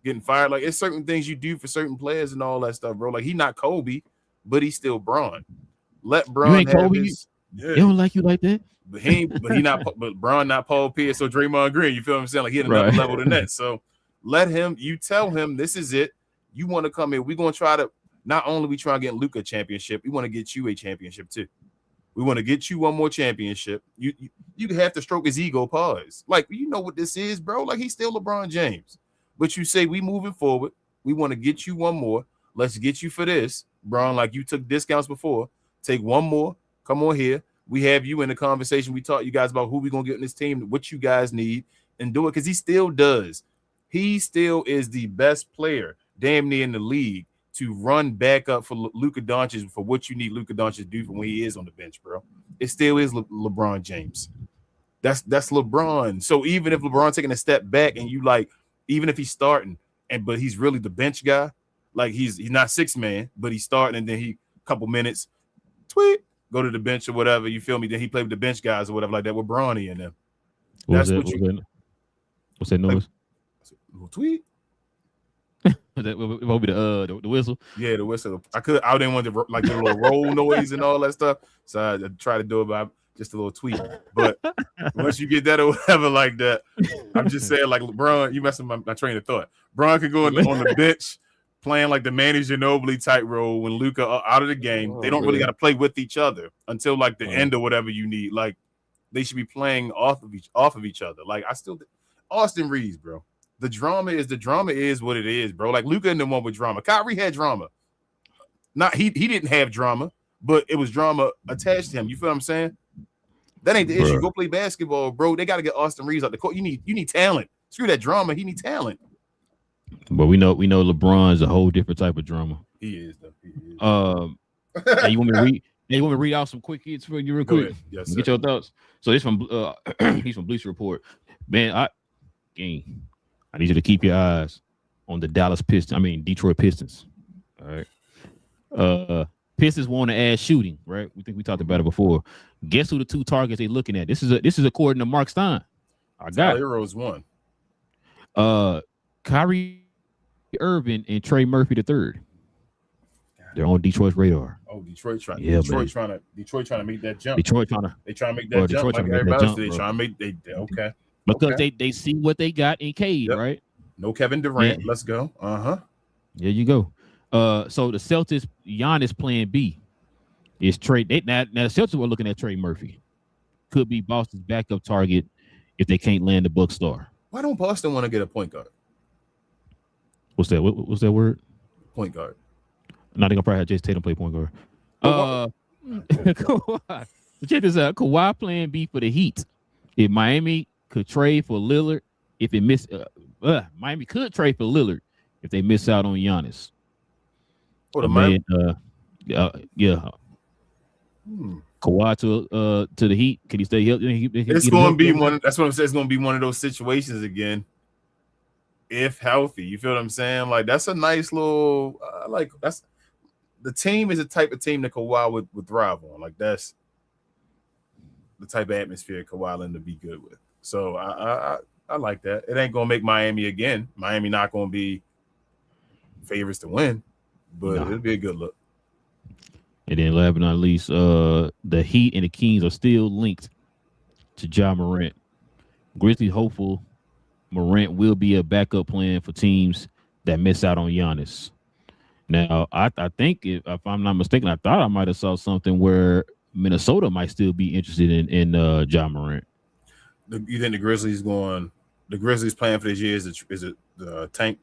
getting fired. Like, it's certain things you do for certain players and all that stuff, bro. Like, he's not Kobe, but he's still Braun. Let Braun. You ain't Kobe. They don't like you like that. But Braun not Paul Pierce or Draymond Green. You feel what I'm saying? Like, he had another level than that. So let him. You tell him this is it. You want to come in. We're gonna try to. Not only we try to get Luka a championship, we want to get you a championship too. We want to get you one more championship. You have to stroke his ego. Pause. Like, you know what this is, bro. Like, he's still LeBron James. But you say we moving forward. We want to get you one more. Let's get you for this, Braun. Like, you took discounts before. Take one more. Come on here. We have you in the conversation. We taught you guys about who we gonna get in this team, what you guys need, and do it because he still does. He still is the best player, damn near in the league, to run back up for Luka Doncic for what you need Luka Doncic to do for when he is on the bench, bro. It still is LeBron James. That's LeBron. So even if LeBron taking a step back and you like, even if he's starting but he's really the bench guy, like he's not six man, but he's starting and then he couple minutes, go to the bench or whatever. You feel me? Then he played with the bench guys or whatever like that with Bronny and them. What's that noise? Like, tweet. That will be the whistle. Yeah, the whistle. I didn't want to like the little roll noise and all that stuff, so I try to do it by just a little tweet. But once you get that or whatever like that, I'm just saying, like, LeBron, you messing my train of thought. Bron can go on the bench playing like the Manu Ginobili type role when Luka out of the game. They don't really got to play with each other until like the end or whatever you need. Like, they should be playing off of each other. Like, Austin Reeves, bro. The drama is what it is, bro. Like, Luka and the one with drama. Kyrie had drama. He didn't have drama, but it was drama attached to him. You feel what I'm saying? That ain't the issue. Go play basketball, bro. They got to get Austin Reeves out the court. You need talent. Screw that drama. He needs talent. But we know LeBron's a whole different type of drama. He is, though. He is. You want me to read out some quick hits for you real quick? Yes, sir. Get your thoughts. So this from he's from Bleacher Report. Man, I need you to keep your eyes on the Detroit Pistons. All right. Pistons want to add shooting, right? We talked about it before. Guess who the two targets they're looking at? This is according to Mark Stein. Heroes one. Kyrie Irving and Trey Murphy III. They're on Detroit's radar. Oh, Detroit trying to make that jump. They trying to make that jump like everybody else. They trying to make okay. Because they see what they got in Cade, right? No Kevin Durant. Let's go. There you go. So the Celtics, Giannis plan B is trade. Now the Celtics were looking at Trey Murphy. Could be Boston's backup target if they can't land the Buck star. Why don't Boston want to get a point guard? What's that? What's that word? Point guard. No, they're gonna probably have Jason Tatum play point guard. Kawhi. Check this out. Kawhi plan B for the Heat. If Miami could trade for Lillard, if it miss, Miami could trade for Lillard if they miss out on Giannis. Oh, the Miami. Yeah. Kawhi to the Heat. Can he stay healthy? It's going to be one. That's what I'm saying. It's going to be one of those situations again. If healthy, you feel what I'm saying? Like that's a nice little. That's the team is a type of team that Kawhi would thrive on. Like that's the type of atmosphere Kawhi Leonard to be good with. So I like that. It ain't gonna make Miami again. Miami not gonna be favorites to win, but it'll be a good look. And then last but not least, the Heat and the Kings are still linked to Ja Morant. Grizzlies hopeful Morant will be a backup plan for teams that miss out on Giannis. Now, I think if I'm not mistaken, I thought I might have saw something where Minnesota might still be interested in Ja Morant. You think the Grizzlies plan for this year is it the tank,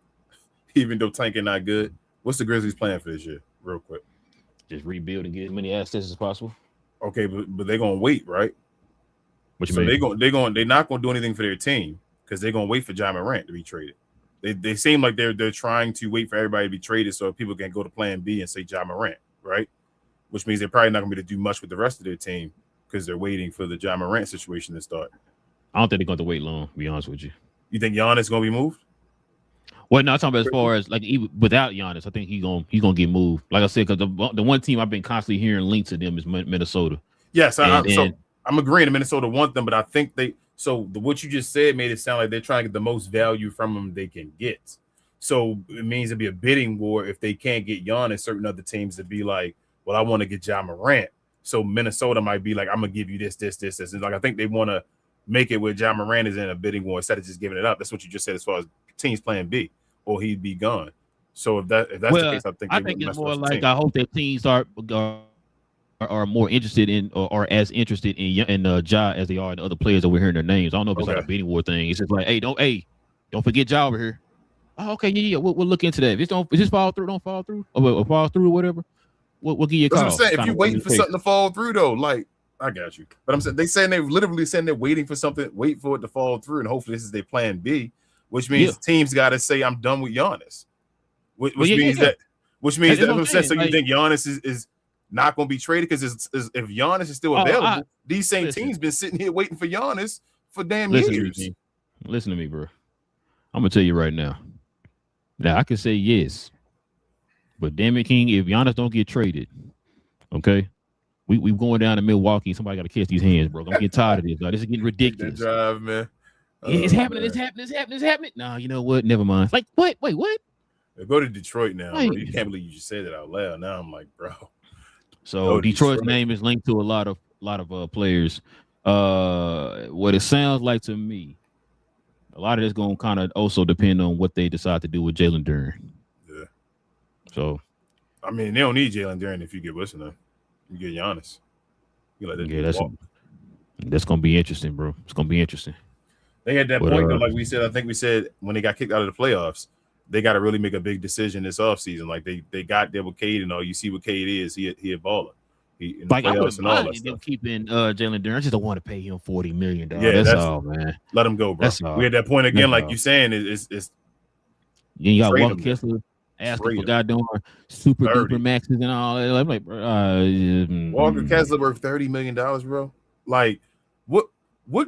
even though tanking not good? What's the Grizzlies plan for this year, real quick? Just rebuild and get as many assets as possible. Okay, but they're gonna wait, right? What you mean? They're not gonna do anything for their team because they're gonna wait for Ja Morant to be traded. They seem like they're trying to wait for everybody to be traded so people can go to plan B and say Ja Morant, right? Which means they're probably not gonna be able to do much with the rest of their team because they're waiting for the Ja Morant situation to start. I don't think they're going to wait long, to be honest with you. You think Giannis gonna be moved? Well, no, I'm talking about as far as like even without Giannis, I think he's gonna get moved. Like I said, because the one team I've been constantly hearing linked to them is Minnesota. Yes, so I'm agreeing that Minnesota want them, but I think what you just said made it sound like they're trying to get the most value from them they can get. So it means it'd be a bidding war if they can't get Giannis. Certain other teams to be like, well, I want to get Ja Morant. So Minnesota might be like, I'm gonna give you this. And like I think they want to make it where Ja Morant is in a bidding war instead of just giving it up. That's what you just said as far as teams playing B, or he'd be gone. So if that's the case, I think it's more like I hope that teams are more interested in or as interested in Ja as they are in the other players that we're hearing their names. I don't know if it's like a bidding war thing. It's just like, hey, don't forget Ja over here. Oh, okay, yeah, we'll look into that. If this fall through, don't fall through, or fall through or whatever. We'll give you a call. That's what I'm saying. If you're waiting for something to fall through, though, like I got you. But I'm saying they're literally saying they're waiting for something, wait for it to fall through, and hopefully this is their plan B, which means teams got to say I'm done with Giannis, which means that what I'm saying. So you think Giannis is not going to be traded because if Giannis is still available, these same teams been sitting here waiting for Giannis for damn years. Listen to me, bro. I'm gonna tell you right now. Now I can say yes, but damn it, King, if Giannis don't get traded, okay. We going down to Milwaukee. Somebody got to catch these hands, bro. I'm getting tired of this. This is getting ridiculous. That drive, man. It's happening. It's happening. No, you know what? Never mind. Like what? Wait, what? Go to Detroit now. Bro. You can't believe you just said that out loud. Now I'm like, bro. So Detroit's name is linked to a lot of players. What it sounds like to me, a lot of this going to kind of also depend on what they decide to do with Jalen Duren. Yeah. So, I mean, they don't need Jalen Duren if you get listening. You get Giannis. That's gonna be interesting, bro. It's gonna be interesting. They had that point though, like we said. I think we said when they got kicked out of the playoffs, they got to really make a big decision this offseason. Like they got there with Cade and all. You see what Cade is. He a baller. He in the playoffs and all that stuff. Keeping Jalen Duren. I just don't want to pay him $40 million. Yeah, that's all, man. Let him go, bro. We had that point again, like you saying. It's you got Walker Kessler. Asking for goddamn super duper maxes and all that. I'm like, Walker Kessler worth $30 million, bro. Like, what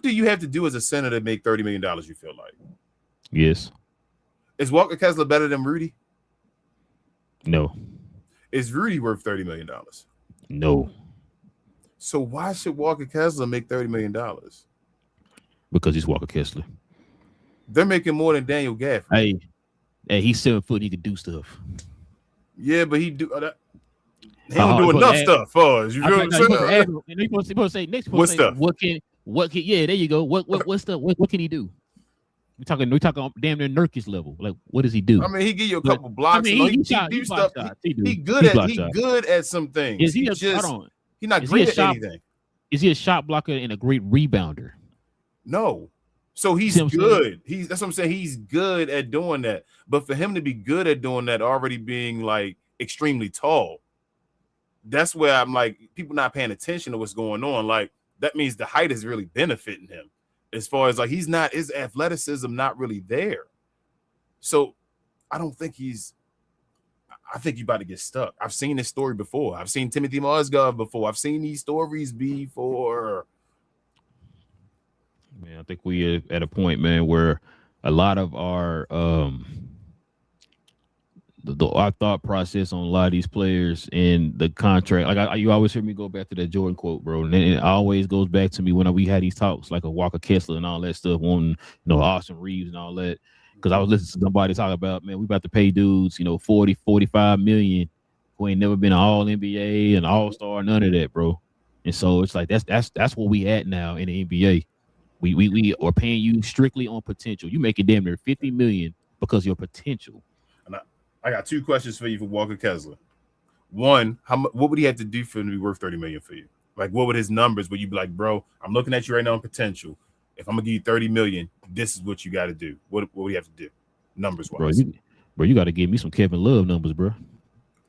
do you have to do as a center to make $30 million? You feel like? Yes. Is Walker Kessler better than Rudy? No. Is Rudy worth $30 million? No. So why should Walker Kessler make $30 million? Because he's Walker Kessler. They're making more than Daniel Gafford. Hey, he's 7 foot. He can do stuff. Yeah, but he don't do enough stuff for us. You feel what I'm saying? Supposed to say next. What stuff? What can? Yeah, there you go. What can he do? We talking damn near Nurkic level. Like, what does he do? I mean, he give you a couple blocks. I mean, he do stuff. He good good at some things. He's not great at anything. Is he a shot blocker and a great rebounder? No. So he's good. That's what I'm saying. He's good at doing that. But for him to be good at doing that, already being like extremely tall, that's where I'm like, people not paying attention to what's going on. Like, that means the height is really benefiting him. As far as like, his athleticism not really there. So I think you're about to get stuck. I've seen this story before. I've seen Timothy Mozgov before. I've seen these stories before. Man, I think we are at a point, man, where a lot of our our thought process on a lot of these players and the contract, like you always hear me go back to that Jordan quote, bro, and it always goes back to me when we had these talks, like a Walker Kessler and all that stuff, on Austin Reeves and all that, because I was listening to somebody talk about, man, we about to pay dudes 40, 45 million who ain't never been an All NBA and All-Star, none of that, bro. And so it's like that's where we at now in the NBA. We are paying you strictly on potential. You make it damn near $50 million because of your potential. And I got two questions for you for Walker Kessler. One, what would he have to do for him to be worth $30 million for you? Like, what would his numbers? Would you be like, bro, I'm looking at you right now on potential. If I'm gonna give you $30 million, this is what you got to do. What would you have to do, numbers wise? Bro, you got to give me some Kevin Love numbers, bro.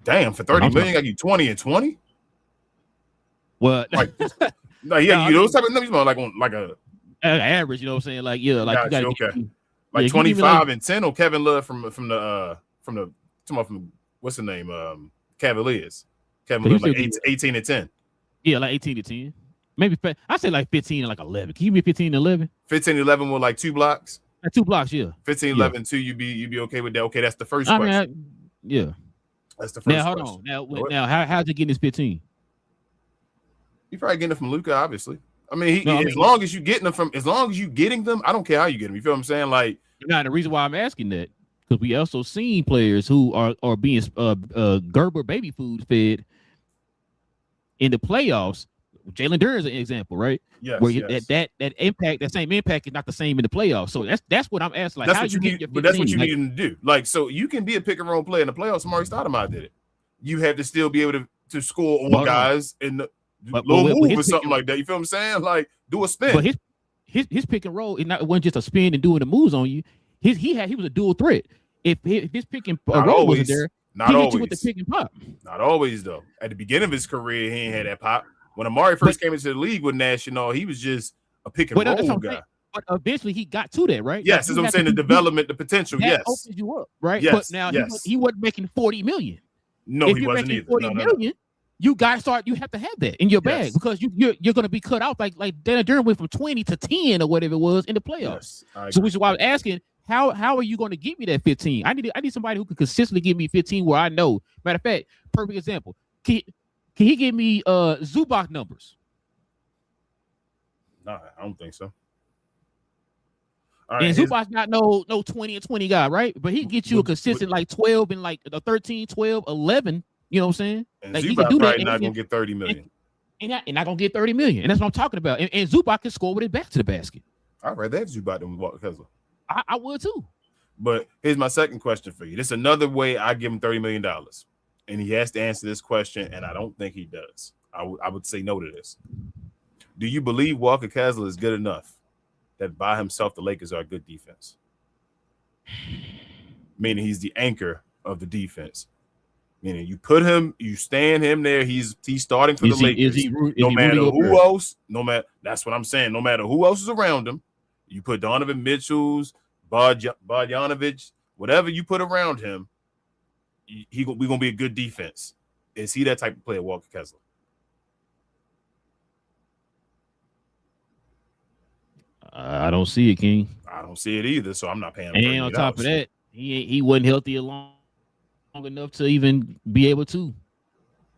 Damn, for $30 million, I got you 20 and 20. What? Like, no, yeah, you those type of numbers, like on like a average, you know what I'm saying? Like, yeah, like gotcha, you gotta okay. Like 25 and 10 on Kevin Love from what's the name? Cavaliers. Kevin Love like 18 and 10. Yeah, like 18 to 10. Maybe I say like 15 and like 11. Can you be 15 and 11? 15 and 11 with like 2 blocks. Like 2 blocks, yeah. 15 11 2, you be okay with that. Okay, that's the first question. Yeah. That's the first now, question. Hold on. Now how's he getting his 15? You probably getting it from Luka, obviously. I mean, as long as you getting them, I don't care how you get them. You feel what I'm saying? Like, now the reason why I'm asking that, because we also seen players who are being Gerber baby food fed in the playoffs. Jalen Duren is an example, right? Yes. Where that impact, that same impact is not the same in the playoffs. So that's what I'm asking. Like, that's how what you get your 15? But that's what you need to do. Like, so you can be a pick and roll player in the playoffs. Amari Stoudemire did it. You have to still be able to score on guys in the low move or something like that. You feel what I'm saying? Like, do a spin. But his pick and roll, it wasn't just a spin and doing the moves on you. He was a dual threat. If his pick and roll wasn't there, not always with the pick and pop. Not always though. At the beginning of his career, he ain't had that pop. When Amari first came into the league with National, he was just a pick and roll guy. But eventually he got to that, right? Yes, that's what I'm saying. The development, the potential. That opens you up, right? Yes, but now he wasn't making $40 million. No, if he you're wasn't making either. $40 million, you guys you have to have that in your bag because you're going to be cut out like Dana Duren went from 20 to 10 or whatever it was in the playoffs. Yes, so which is why I was asking, how are you going to give me that 15? I need somebody who can consistently give me 15 where I know. Matter of fact, perfect example. Can he give me Zubac numbers? No, I don't think so. All right, and Zubac's not no 20 and 20 guy, right? But he gets you a consistent like 12 and like a 13, 12, 11. You know what I'm saying? And like, Zubac probably not going to get 30 million. And not going to get 30 million. And that's what I'm talking about. And Zubac can score with it back to the basket. I'd rather have Zubac than Walker Kessler. I would too. But here's my second question for you. This is another way I give him $30 million. And he has to answer this question, and I don't think he does. I would say no to this. Do you believe Walker Kessler is good enough that by himself the Lakers are a good defense? Meaning he's the anchor of the defense. Meaning you put him, you stand him there. He's starting for the Lakers. No matter who else, that's what I'm saying. No matter who else is around him, you put Donovan Mitchell's, Bogdanovic, whatever you put around him, we're gonna be a good defense. Is he that type of player, Walker Kessler? I don't see it, King. I don't see it either, so I'm not paying him. And on top of that, he wasn't healthy long enough to even be able to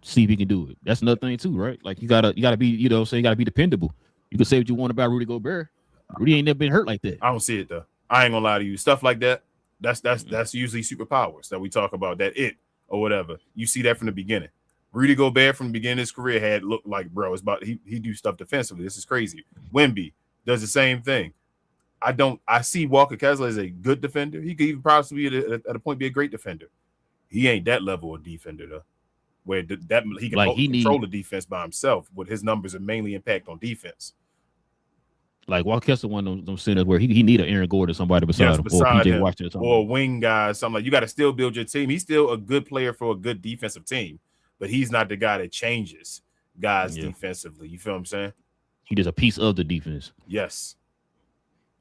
see if he can do it. That's another thing too, right? Like you gotta be, you gotta be dependable. You can say what you want about Rudy Gobert. Rudy ain't never been hurt like that. I don't see it though. I ain't gonna lie to you. Stuff like that, that's usually superpowers that we talk about, that it or whatever. You see that from the beginning. Rudy Gobert from the beginning of his career had looked like, bro, it's about he do stuff defensively. This is crazy. Wemby does the same thing. I see Walker Kessler as a good defender. He could even possibly at a point be a great defender. He ain't that level of defender though, where that he can control the defense by himself. But his numbers are mainly impact on defense. Like Walker Kessler, one of them centers where he need an Aaron Gordon or somebody beside him, or PJ Washington, or a wing guy, something like. You got to still build your team. He's still a good player for a good defensive team, but he's not the guy that changes guys defensively. You feel what I'm saying? He does a piece of the defense. Yes.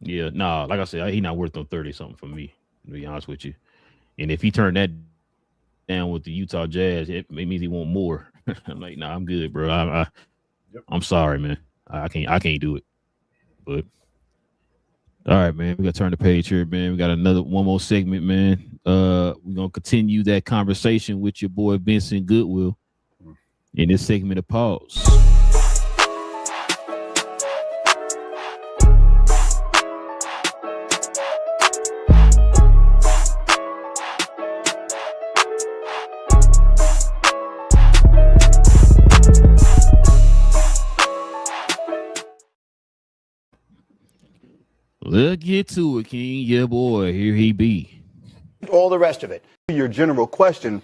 Yeah, nah, like I said, he's not worth no 30 something for me, to be honest with you. And if he turned that down with the Utah Jazz, it means he want more. I'm like, nah, I'm good, bro. I'm sorry, man. I can't do it. But all right, man, we gotta turn the page here, man. We got one more segment, man. We're gonna continue that conversation with your boy Vincent Goodwill in this segment of Pause. Let's get to it, King. Yeah, boy, here he be. All the rest of it. Your general question,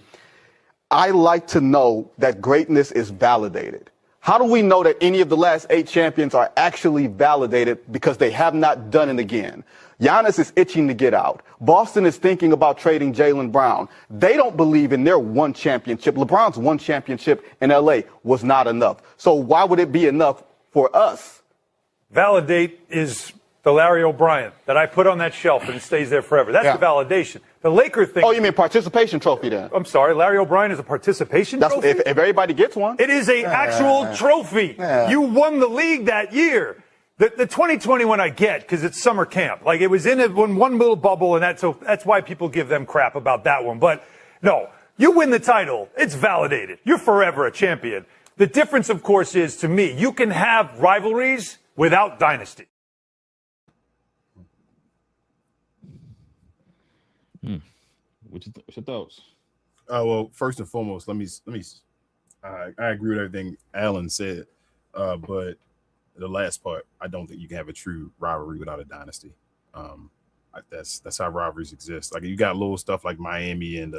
I like to know that greatness is validated. How do we know that any of the last 8 champions are actually validated because they have not done it again? Giannis is itching to get out. Boston is thinking about trading Jaylen Brown. They don't believe in their one championship. LeBron's one championship in LA was not enough. So why would it be enough for us? Validate is the Larry O'Brien that I put on that shelf and it stays there forever. That's the validation. The Laker thing. Oh, you mean participation trophy then? I'm sorry. Larry O'Brien is a participation trophy? If everybody gets one. It is an actual trophy. You won the league that year. The 2021 I get because it's summer camp. Like it was in one little bubble, and that's why people give them crap about that one. But no, you win the title. It's validated. You're forever a champion. The difference, of course, is to me, you can have rivalries without dynasty. What's your thoughts? Well, first and foremost, let me. I agree with everything Alan said, but the last part, I don't think you can have a true rivalry without a dynasty. That's how rivalries exist. Like you got little stuff like Miami and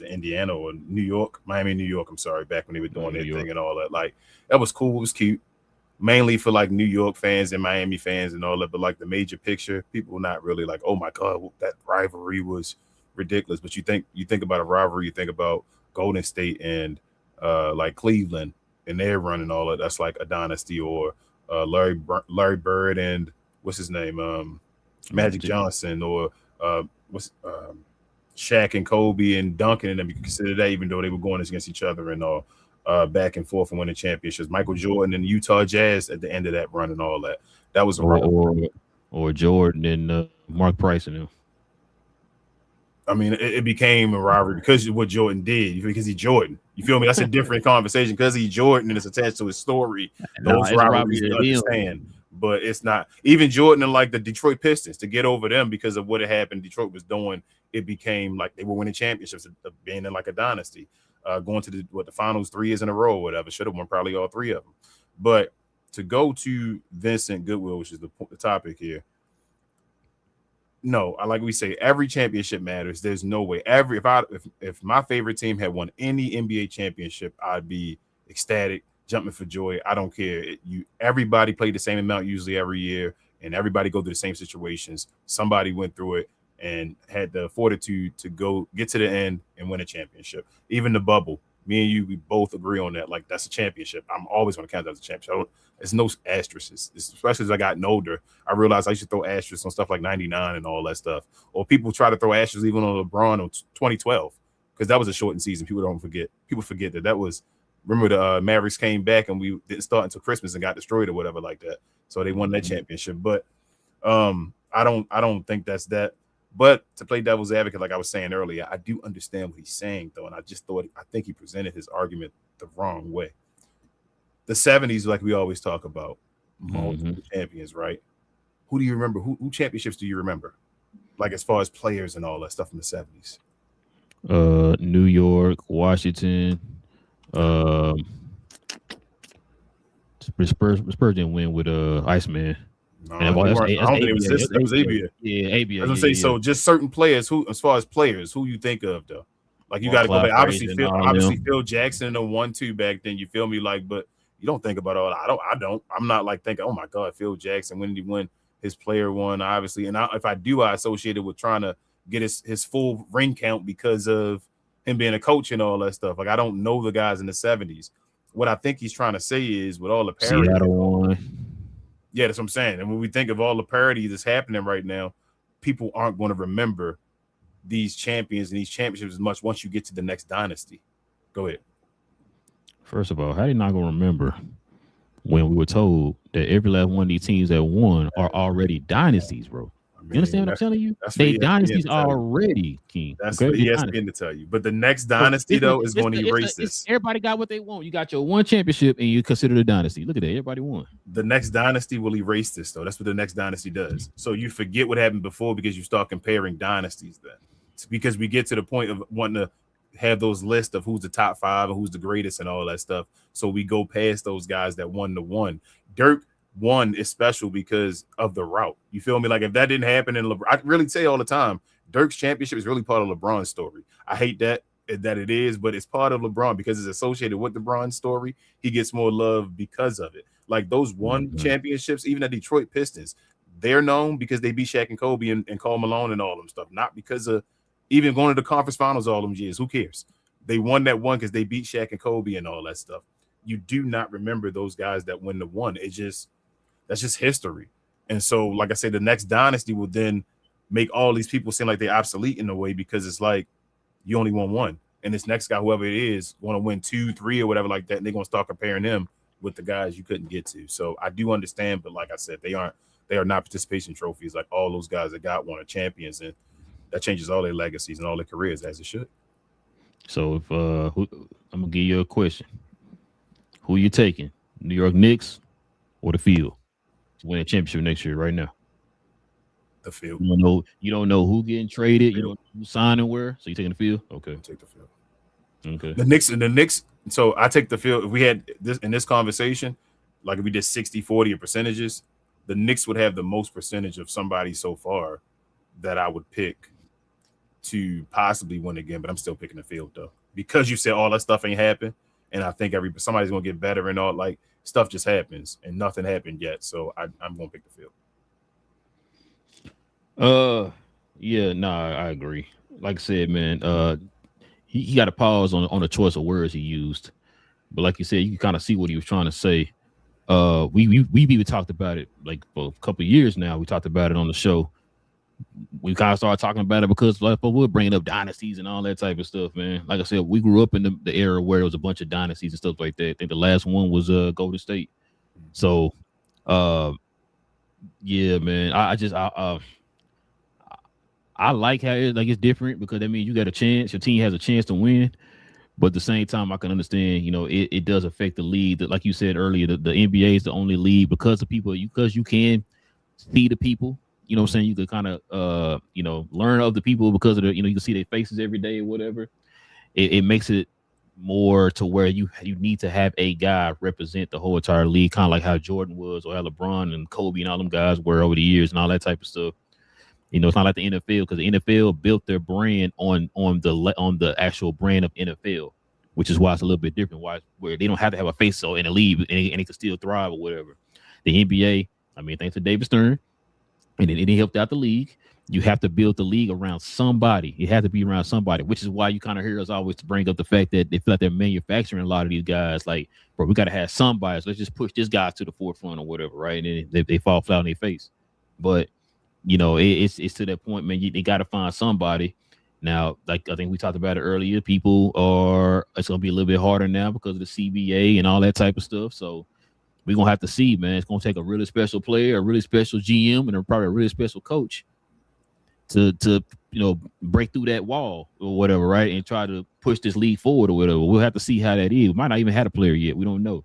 Indiana or New York, Miami, New York. I'm sorry, back when they were doing their thing and all that. Like that was cool. It was cute. Mainly for like New York fans and Miami fans and all that, but like the major picture, people were not really like, oh my God, that rivalry was ridiculous. But you think about a rivalry, you think about Golden State and like Cleveland and their run and all that. That's like a dynasty, or Larry Bird and what's his name, Magic Johnson, or Shaq and Kobe and Duncan and them. You can consider that, even though they were going against each other and all. Back and forth and winning championships. Michael Jordan and the Utah Jazz at the end of that run and all that. That was a or Jordan and Mark Price and him. I mean, it became a rivalry because of what Jordan did. Because he's Jordan. You feel me? That's a different conversation because he's Jordan and it's attached to his story. Those rivalries you understand. But it's not. Even Jordan and like the Detroit Pistons, to get over them because of what had happened Detroit was doing, it became like they were winning championships, being in like a dynasty. Going to the finals 3 years in a row, or whatever. Should have won probably all 3 of them. But to go to Vincent Goodwill, which is the topic here. No, like we say, every championship matters. There's no way. If my favorite team had won any NBA championship, I'd be ecstatic, jumping for joy. I don't care. Everybody played the same amount usually every year, and everybody go through the same situations. Somebody went through it and had the fortitude to go get to the end and win a championship. Even the bubble, me and you, we both agree on that. Like, that's a championship. I'm always going to count that as a championship. There's no asterisks. Especially as I got older, I realized I used to throw asterisks on stuff like 99 and all that stuff. Or people try to throw asterisks even on LeBron on 2012 because that was a shortened season. People forget that was. Remember the Mavericks came back and we didn't start until Christmas and got destroyed or whatever like that. So they won that championship. But I don't think that's that. But to play devil's advocate, like I was saying earlier, I do understand what he's saying, though. And I think he presented his argument the wrong way. The 70s, like we always talk about, multiple champions, right? Who do you remember? Who championships do you remember? Like as far as players and all that stuff in the 70s? New York, Washington, Spurs didn't win with Iceman. No, I don't think it was this. That was ABA. Yeah, ABA. I was gonna say, so just certain players who, as far as players, who you think of though? Like you got to go back. Obviously, Phil Jackson and 1-2 back then. You feel me? Like, but you don't think about all. I don't. I'm not like thinking, oh my God, Phil Jackson. When did he win? His player one, obviously. And if I do, I associate it with trying to get his full ring count because of him being a coach and all that stuff. Like I don't know the guys in the 70s. What I think he's trying to say is with all the parity. Yeah, that's what I'm saying. And when we think of all the parity that's happening right now, people aren't going to remember these champions and these championships as much once you get to the next dynasty. Go ahead. First of all, how are you not going to remember when we were told that every last one of these teams that won are already dynasties, bro? You understand what I'm telling you? They dynasties already, King. That's what ESPN to tell you. But the next dynasty, though, is going to erase this. Everybody got what they want. You got your one championship, and you consider the dynasty. Look at that. Everybody won. The next dynasty will erase this, though. That's what the next dynasty does. So you forget what happened before because you start comparing dynasties then. It's because we get to the point of wanting to have those lists of who's the top 5 and who's the greatest and all that stuff. So we go past those guys that won the one. Dirk one is special because of the route. You feel me? Like if that didn't happen in LeBron, I really say all the time, Dirk's championship is really part of LeBron's story. I hate that it is, but it's part of LeBron because it's associated with LeBron's story. He gets more love because of it. Like those one championships, even the Detroit Pistons, they're known because they beat Shaq and Kobe and Karl Malone and all them stuff, not because of even going to the conference finals all them years. Who cares? They won that one because they beat Shaq and Kobe and all that stuff. You do not remember those guys that win the one. That's just history. And so, like I said, the next dynasty will then make all these people seem like they're obsolete in a way because it's like you only won one. And this next guy, whoever it is, going to win 2, 3 or whatever like that. And they're going to start comparing them with the guys you couldn't get to. So I do understand. But like I said, they are not participation trophies like all those guys that got one are champions. And that changes all their legacies and all their careers as it should. So if I'm going to give you a question. Who you taking? New York Knicks or the Field? To win a championship next year, right now. The Field. You don't know who getting traded. You don't know who signing where. So you taking the Field? Okay. I'll take the Field. Okay. The Knicks. So I take the Field. If we had this in this conversation, like if we did 60-40 of percentages, the Knicks would have the most percentage of somebody so far that I would pick to possibly win again. But I'm still picking the Field though, because you said all that stuff ain't happened, and I think somebody's gonna get better and all like. Stuff just happens and nothing happened yet. So I'm going to pick the Field. I agree. Like I said, man, he got to pause on the choice of words he used. But like you said, you can kind of see what he was trying to say. We've even talked about it like for a couple of years now. We talked about it on the show. We kind of started talking about it because like, we're bringing up dynasties and all that type of stuff, man. Like I said, we grew up in the era where there was a bunch of dynasties and stuff like that. I think the last one was Golden State. So, yeah, man. I like how it's different because that means you got a chance. Your team has a chance to win. But at the same time, I can understand, it does affect the league. Like you said earlier, the NBA is the only league because you can see the people. You know what I'm saying? You could kind of, learn of the people because of you can see their faces every day or whatever. It makes it more to where you need to have a guy represent the whole entire league, kind of like how Jordan was or how LeBron and Kobe and all them guys were over the years and all that type of stuff. It's not like the NFL because the NFL built their brand on the actual brand of NFL, which is why it's a little bit different. Where they don't have to have a face in the league and it can still thrive or whatever. The NBA, thanks to David Stern. And it helped out the league. You have to build the league around somebody. It has to be around somebody, which is why you kind of hear us always bring up the fact that they feel like they're manufacturing a lot of these guys. Like, bro, we got to have somebody. So let's just push this guy to the forefront or whatever, right? And they fall flat on their face. But, it's to that point, man. They got to find somebody. Now, like I think we talked about it earlier, it's going to be a little bit harder now because of the CBA and all that type of stuff. So, we're going to have to see, man. It's going to take a really special player, a really special GM, and probably a really special coach to break through that wall or whatever, right? And try to push this league forward or whatever. We'll have to see how that is. We might not even have a player yet. We don't know.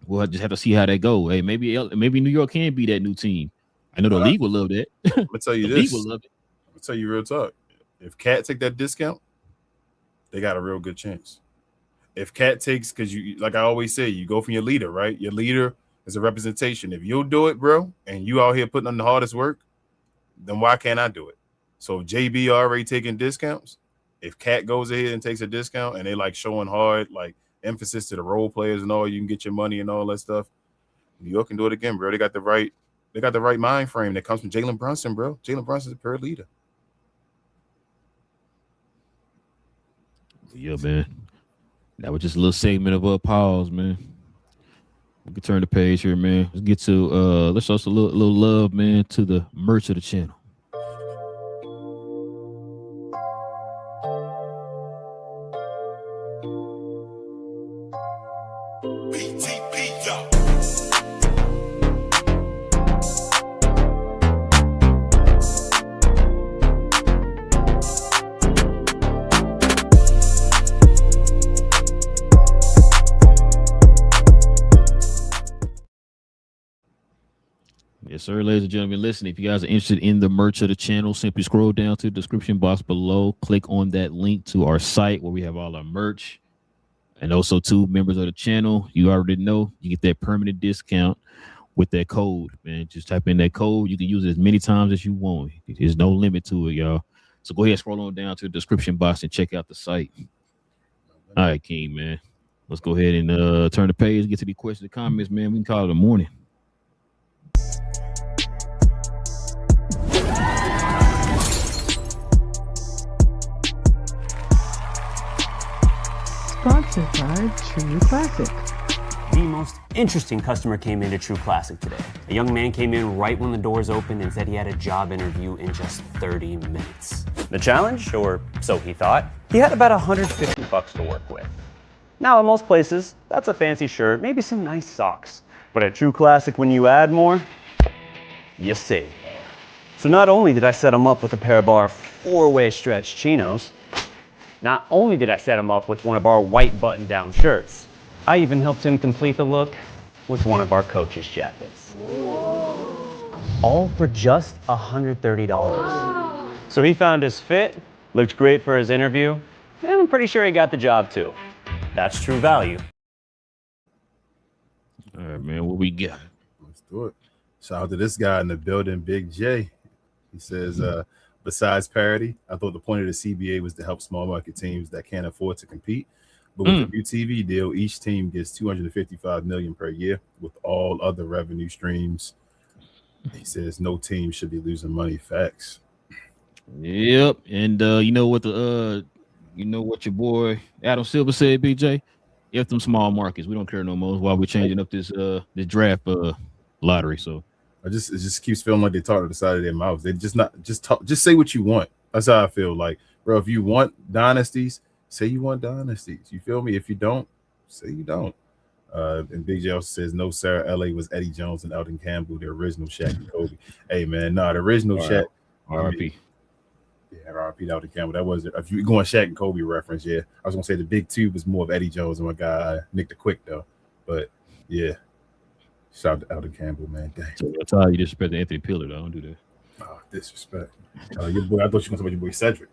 We'll just have to see how that go. Hey, maybe New York can be that new team. I know the league will love that. I'm going to tell you the this. League will love it. I'm going to tell you real talk. If Cat take that discount, they got a real good chance. if Cat takes, because you, like I always say, you go from your leader, right? Your leader is a representation. If you'll do it, bro, and you out here putting on the hardest work, then why can't I do it? So if JB already taking discounts, if Cat goes ahead and takes a discount and they like showing hard, like emphasis to the role players and all, you can get your money and all that stuff. New York can do it again, bro. They got the right mind frame that comes from Jalen Brunson, bro. Jalen Brunson's a pure leader. Yeah, man. That was just a little segment of pause, man. We can turn the page here, man. Let's get to let's show us a little love, man, to the merch of the channel. Yes, sir, ladies and gentlemen. Listen, if you guys are interested in the merch of the channel, simply scroll down to the description box below. Click on that link to our site where we have all our merch. And also, to members of the channel, you already know you get that permanent discount with that code, man. Just type in that code. You can use it as many times as you want. There's no limit to it, y'all. So go ahead, scroll on down to the description box and check out the site. All right, King, man. Let's go ahead and turn the page, get to the questions and comments, man. We can call it a morning. Sponsored by True Classic. The most interesting customer came into True Classic today. A young man came in right when the doors opened and said he had a job interview in just 30 minutes. The challenge, or so he thought, he had about $150 to work with. Now, in most places, that's a fancy shirt, maybe some nice socks. But at True Classic, when you add more, you save. So not only did I set him up with a pair of our 4-way stretch chinos, not only did I set him up with one of our white button-down shirts, I even helped him complete the look with one of our coach's jackets. All for just $130. So he found his fit, looked great for his interview, and I'm pretty sure he got the job too. That's true value. All right, man, what we got? Let's do it. Shout out to this guy in the building, Big J. He says, besides parity, I thought the point of the CBA was to help small market teams that can't afford to compete. But with the new TV deal, each team gets $255 million per year with all other revenue streams. He says no team should be losing money. Facts. Yep. And you know what your boy Adam Silver said, BJ? If them small markets, we don't care no more. While we're changing up this draft lottery. So it just keeps feeling like they talk to the side of their mouths. They just say what you want. That's how I feel. Like, bro, if you want dynasties, say you want dynasties. You feel me? If you don't, say you don't. And Big J also says, no, sir, LA was Eddie Jones and Elton Campbell, the original Shaq and Kobe. Hey, man, the original Shaq. RP. Yeah, RP Elton Campbell. That was it. If you going Shaq and Kobe reference, yeah. I was going to say the big two was more of Eddie Jones and my guy, Nick the Quick, though. But, yeah. Shout out to Elton Campbell, man. Dang. So that's how you disrespect Anthony Pillard. I don't do that. Oh, disrespect. Your boy, I thought you were going to talk about your boy Cedric.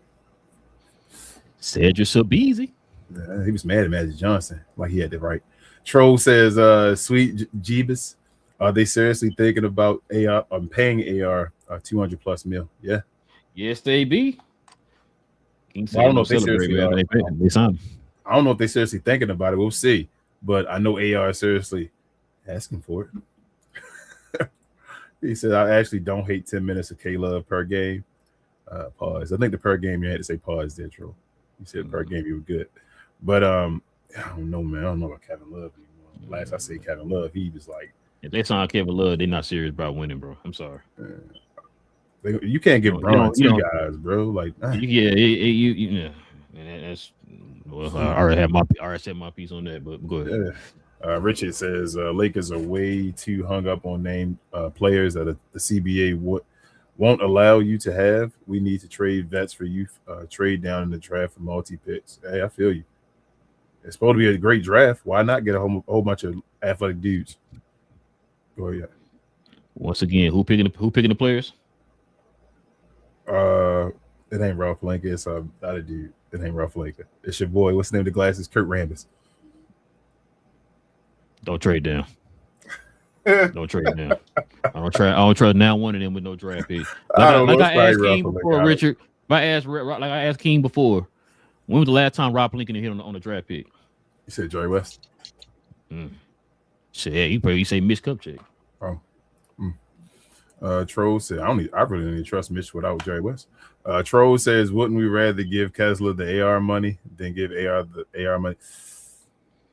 Cedric Sabeezy. Yeah, he was mad at Magic Johnson. Like he had the right. Troll says, sweet Jeebus, are they seriously thinking about AR? I'm paying AR 200 plus mil. Yeah. Yes, they be. I don't know if they seriously are. They signed. I don't know if they seriously thinking about it. We'll see. But I know AR is seriously asking for it. He said, I actually don't hate 10 minutes of K-Love per game. Pause. I think the per game you had to say pause there, Troll. You said per game you were good. But I don't know, man. I don't know about Kevin Love anymore. Last I say Kevin Love, he was like, if they sign Kevin Love, they're not serious about winning, bro. I'm sorry. You can't get Braun two guys, bro. Like, yeah. That's well. I already said my piece on that, but go ahead. Yeah. Richard says Lakers are way too hung up on named players that the CBA won't allow you to have. We need to trade vets for youth, trade down in the draft for multi-picks. Hey, I feel you. It's supposed to be a great draft. Why not get a whole bunch of athletic dudes? Go ahead. Once again, who picking the players? It ain't Ralph Lincoln. It's not a dude. It ain't Ralph Lincoln. It's your boy. What's the name of the glasses? Kurt Rambis. Don't trade down. Don't trade down. I don't trust now one of them with no draft pick. Like I asked King before, Richard. I asked King before. When was the last time Rob Lincoln hit on the draft pick? You said Jerry West. Shit, you probably say Mitch Kupchak. Troll said, I really don't even trust Mitch without Jerry West. Troll says, wouldn't we rather give Kessler the AR money than give AR the AR money?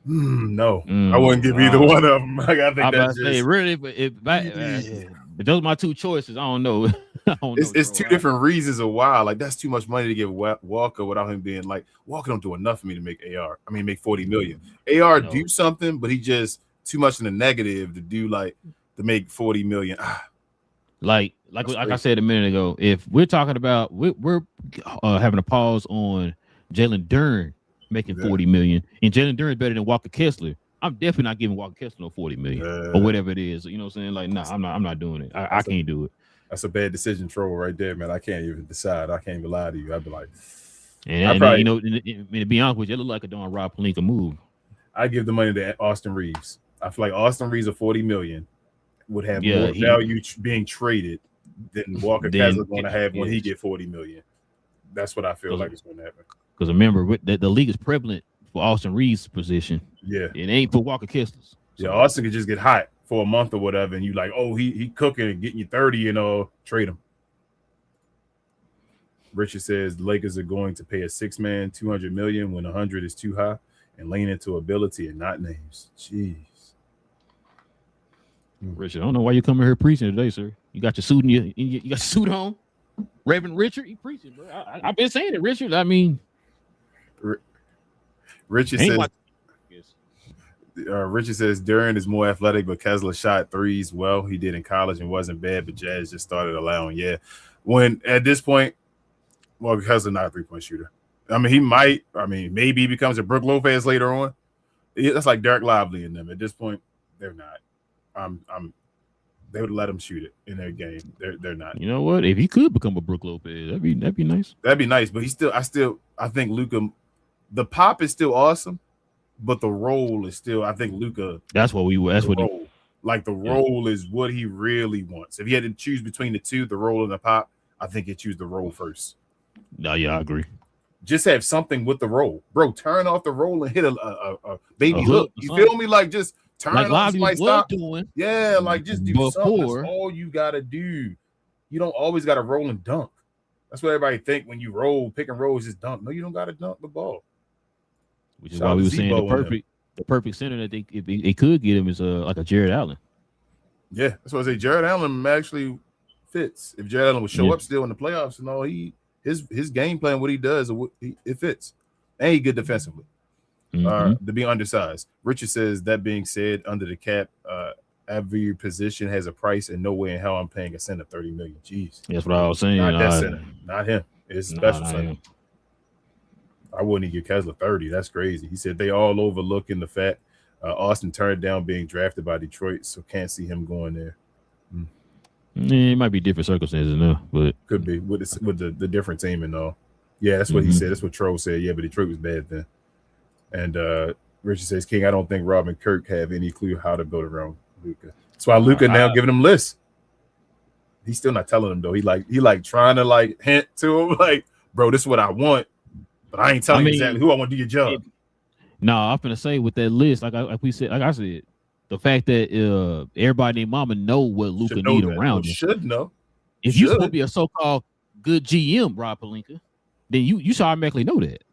No, I wouldn't give either one of them. Like, I think that's just really, but those are my two choices. I don't know. It's two different reasons of why. Like, that's too much money to give Walker without him being like, Walker don't do enough for me to make make 40 million. AR do something, but he just too much in the negative to do to make 40 million. Like I said a minute ago, if we're talking about we're having a pause on Jalen Duren making 40 million, and Jalen Duren is better than Walker Kessler, I'm definitely not giving Walker Kessler no 40 million or whatever it is. You know what I'm saying? Like, nah, I'm not doing it. I can't do it. That's a bad decision, Troll, right there, man. I can't even decide. I can't even lie to you. I'd be like, and to be honest with you, it looked like a darn Rob Pelinka move. I give the money to Austin Reeves. I feel like Austin Reeves of 40 million would have more value being traded than Walker Kessler going to have when he get 40 million. That's what I feel like is going to happen. Because remember, the league is prevalent for Austin Reeves' position. Yeah, it ain't for Walker Kessler's. So. Yeah, Austin could just get hot for a month or whatever, and you like, oh, he cooking and getting you 30, trade him. Richard says the Lakers are going to pay a 6-man $200 million when 100 is too high, and lean into ability and not names. Jeez. Richard, I don't know why you coming here preaching today, sir. You got your suit you got your suit on. Reverend Richard, you preaching, bro. I've been saying it, Richard. I mean, Richard says Duren is more athletic, but Kessler shot threes well. He did in college and wasn't bad, but Jazz just started allowing. Yeah. When at this point, well, Kessler not a 3-point shooter. I mean, he might. I mean, maybe he becomes a Brook Lopez later on. That's like Derek Lively in them. At this point, they're not. They would let him shoot it in their game. They're not. You know what? If he could become a Brook Lopez, that'd be nice. That'd be nice. But I think Luka, the pop is still awesome, but the role is still. I think Luka. That's what role. Like the role is what he really wants. If he had to choose between the two, the role and the pop, I think he'd choose the role first. No, yeah, I agree. Just have something with the role, bro. Turn off the role and hit a baby hook. You feel me? Like just. Turn on somebody stop. Doing like just do something. That's all you gotta do. You don't always gotta roll and dunk. That's what everybody think when you roll, pick and roll is just dunk. No, you don't gotta dunk the ball. Which is why we were saying the perfect center that they could get him is like a Jared Allen. Yeah, that's what I say. Jared Allen actually fits. If Jared Allen would show up still in the playoffs and all, his game plan, what he does, it fits. And he good defensively. To be undersized. Richard says, that being said, under the cap, every position has a price, and no way in hell I'm paying a center $30 million. Jeez. That's what I was saying. Not that center. Not him. It's special center. I wouldn't even give Kessler 30. That's crazy. He said they all overlooking the fact Austin turned down being drafted by Detroit, so can't see him going there. It might be different circumstances now, but could be with the different team and all. Yeah, that's what he said. That's what Troll said. Yeah, but Detroit was bad then. And Richard says, King, I don't think Rob and Kirk have any clue how to build around Luka. That's why Luka now giving him lists. He's still not telling him though. He trying to hint to him like, bro, this is what I want, but I ain't telling you exactly who I want to do your job. I'm gonna say with that list, like I said, the fact that everybody and mama know what Luka need around him. Should know. If you're supposed to be a so-called good GM, Rob Pelinka, then you should automatically know that.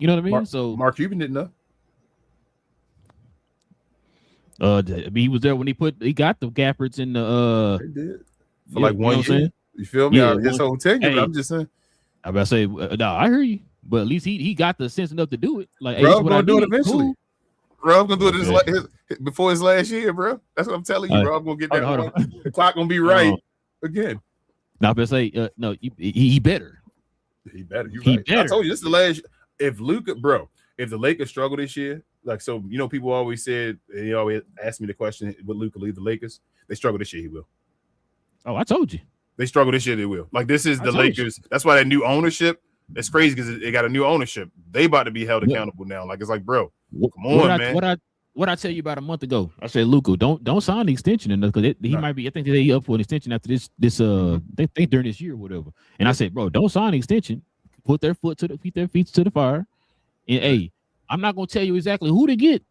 You know what I mean? Mark Cuban didn't know. He was there when he got the Gaffords in the. They did for like 1 year. You feel me? His whole tenure. Hey, I'm just saying. I'm about to say, no, I hear you, but at least he got the sense enough to do it. Like, Rob gonna do it eventually. Cool. Rob gonna do it before his last year, bro. That's what I'm telling you. Rob gonna get that. The clock gonna be right again. Now, I'm about to say, no, he better. He better. You right. Better. I told you this is the last. If Luka, bro, if the Lakers struggle this year, people always said, they always ask me the question, would Luka leave the Lakers? They struggle this year, he will. Oh, I told you. They struggle this year, they will. Like, this is the Lakers. That's why that new ownership, that's crazy because they got a new ownership. They about to be held accountable now. Like, it's like, bro, come on, man. what I tell you about a month ago. I said, Luka, don't sign the extension because he might be. I think he up for an extension after this. They think during this year or whatever. And I said, bro, don't sign the extension. Put their feet to the fire. And hey, I'm not gonna tell you exactly who to get,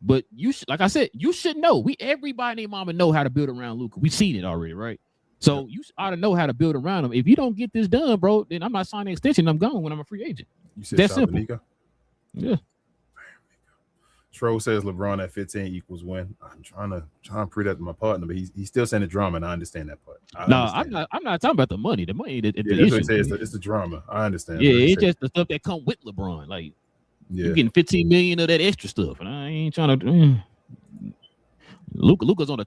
but you like I said, you should know. Everybody and their mama know how to build around Luka. We've seen it already, right? So you ought to know how to build around him. If you don't get this done, bro, then I'm not signing an extension. I'm gone when I'm a free agent. You said that's simple. Yeah. Tro says LeBron at 15 equals win. I'm trying to prove that to my partner, but he's still saying the drama, and I understand that part. I'm not talking about the money. The money, the that's issue. what he says. It's the drama. I understand. Yeah, it's just the stuff that come with LeBron. Like you're getting 15 million of that extra stuff, and I ain't trying to. Luka's on the.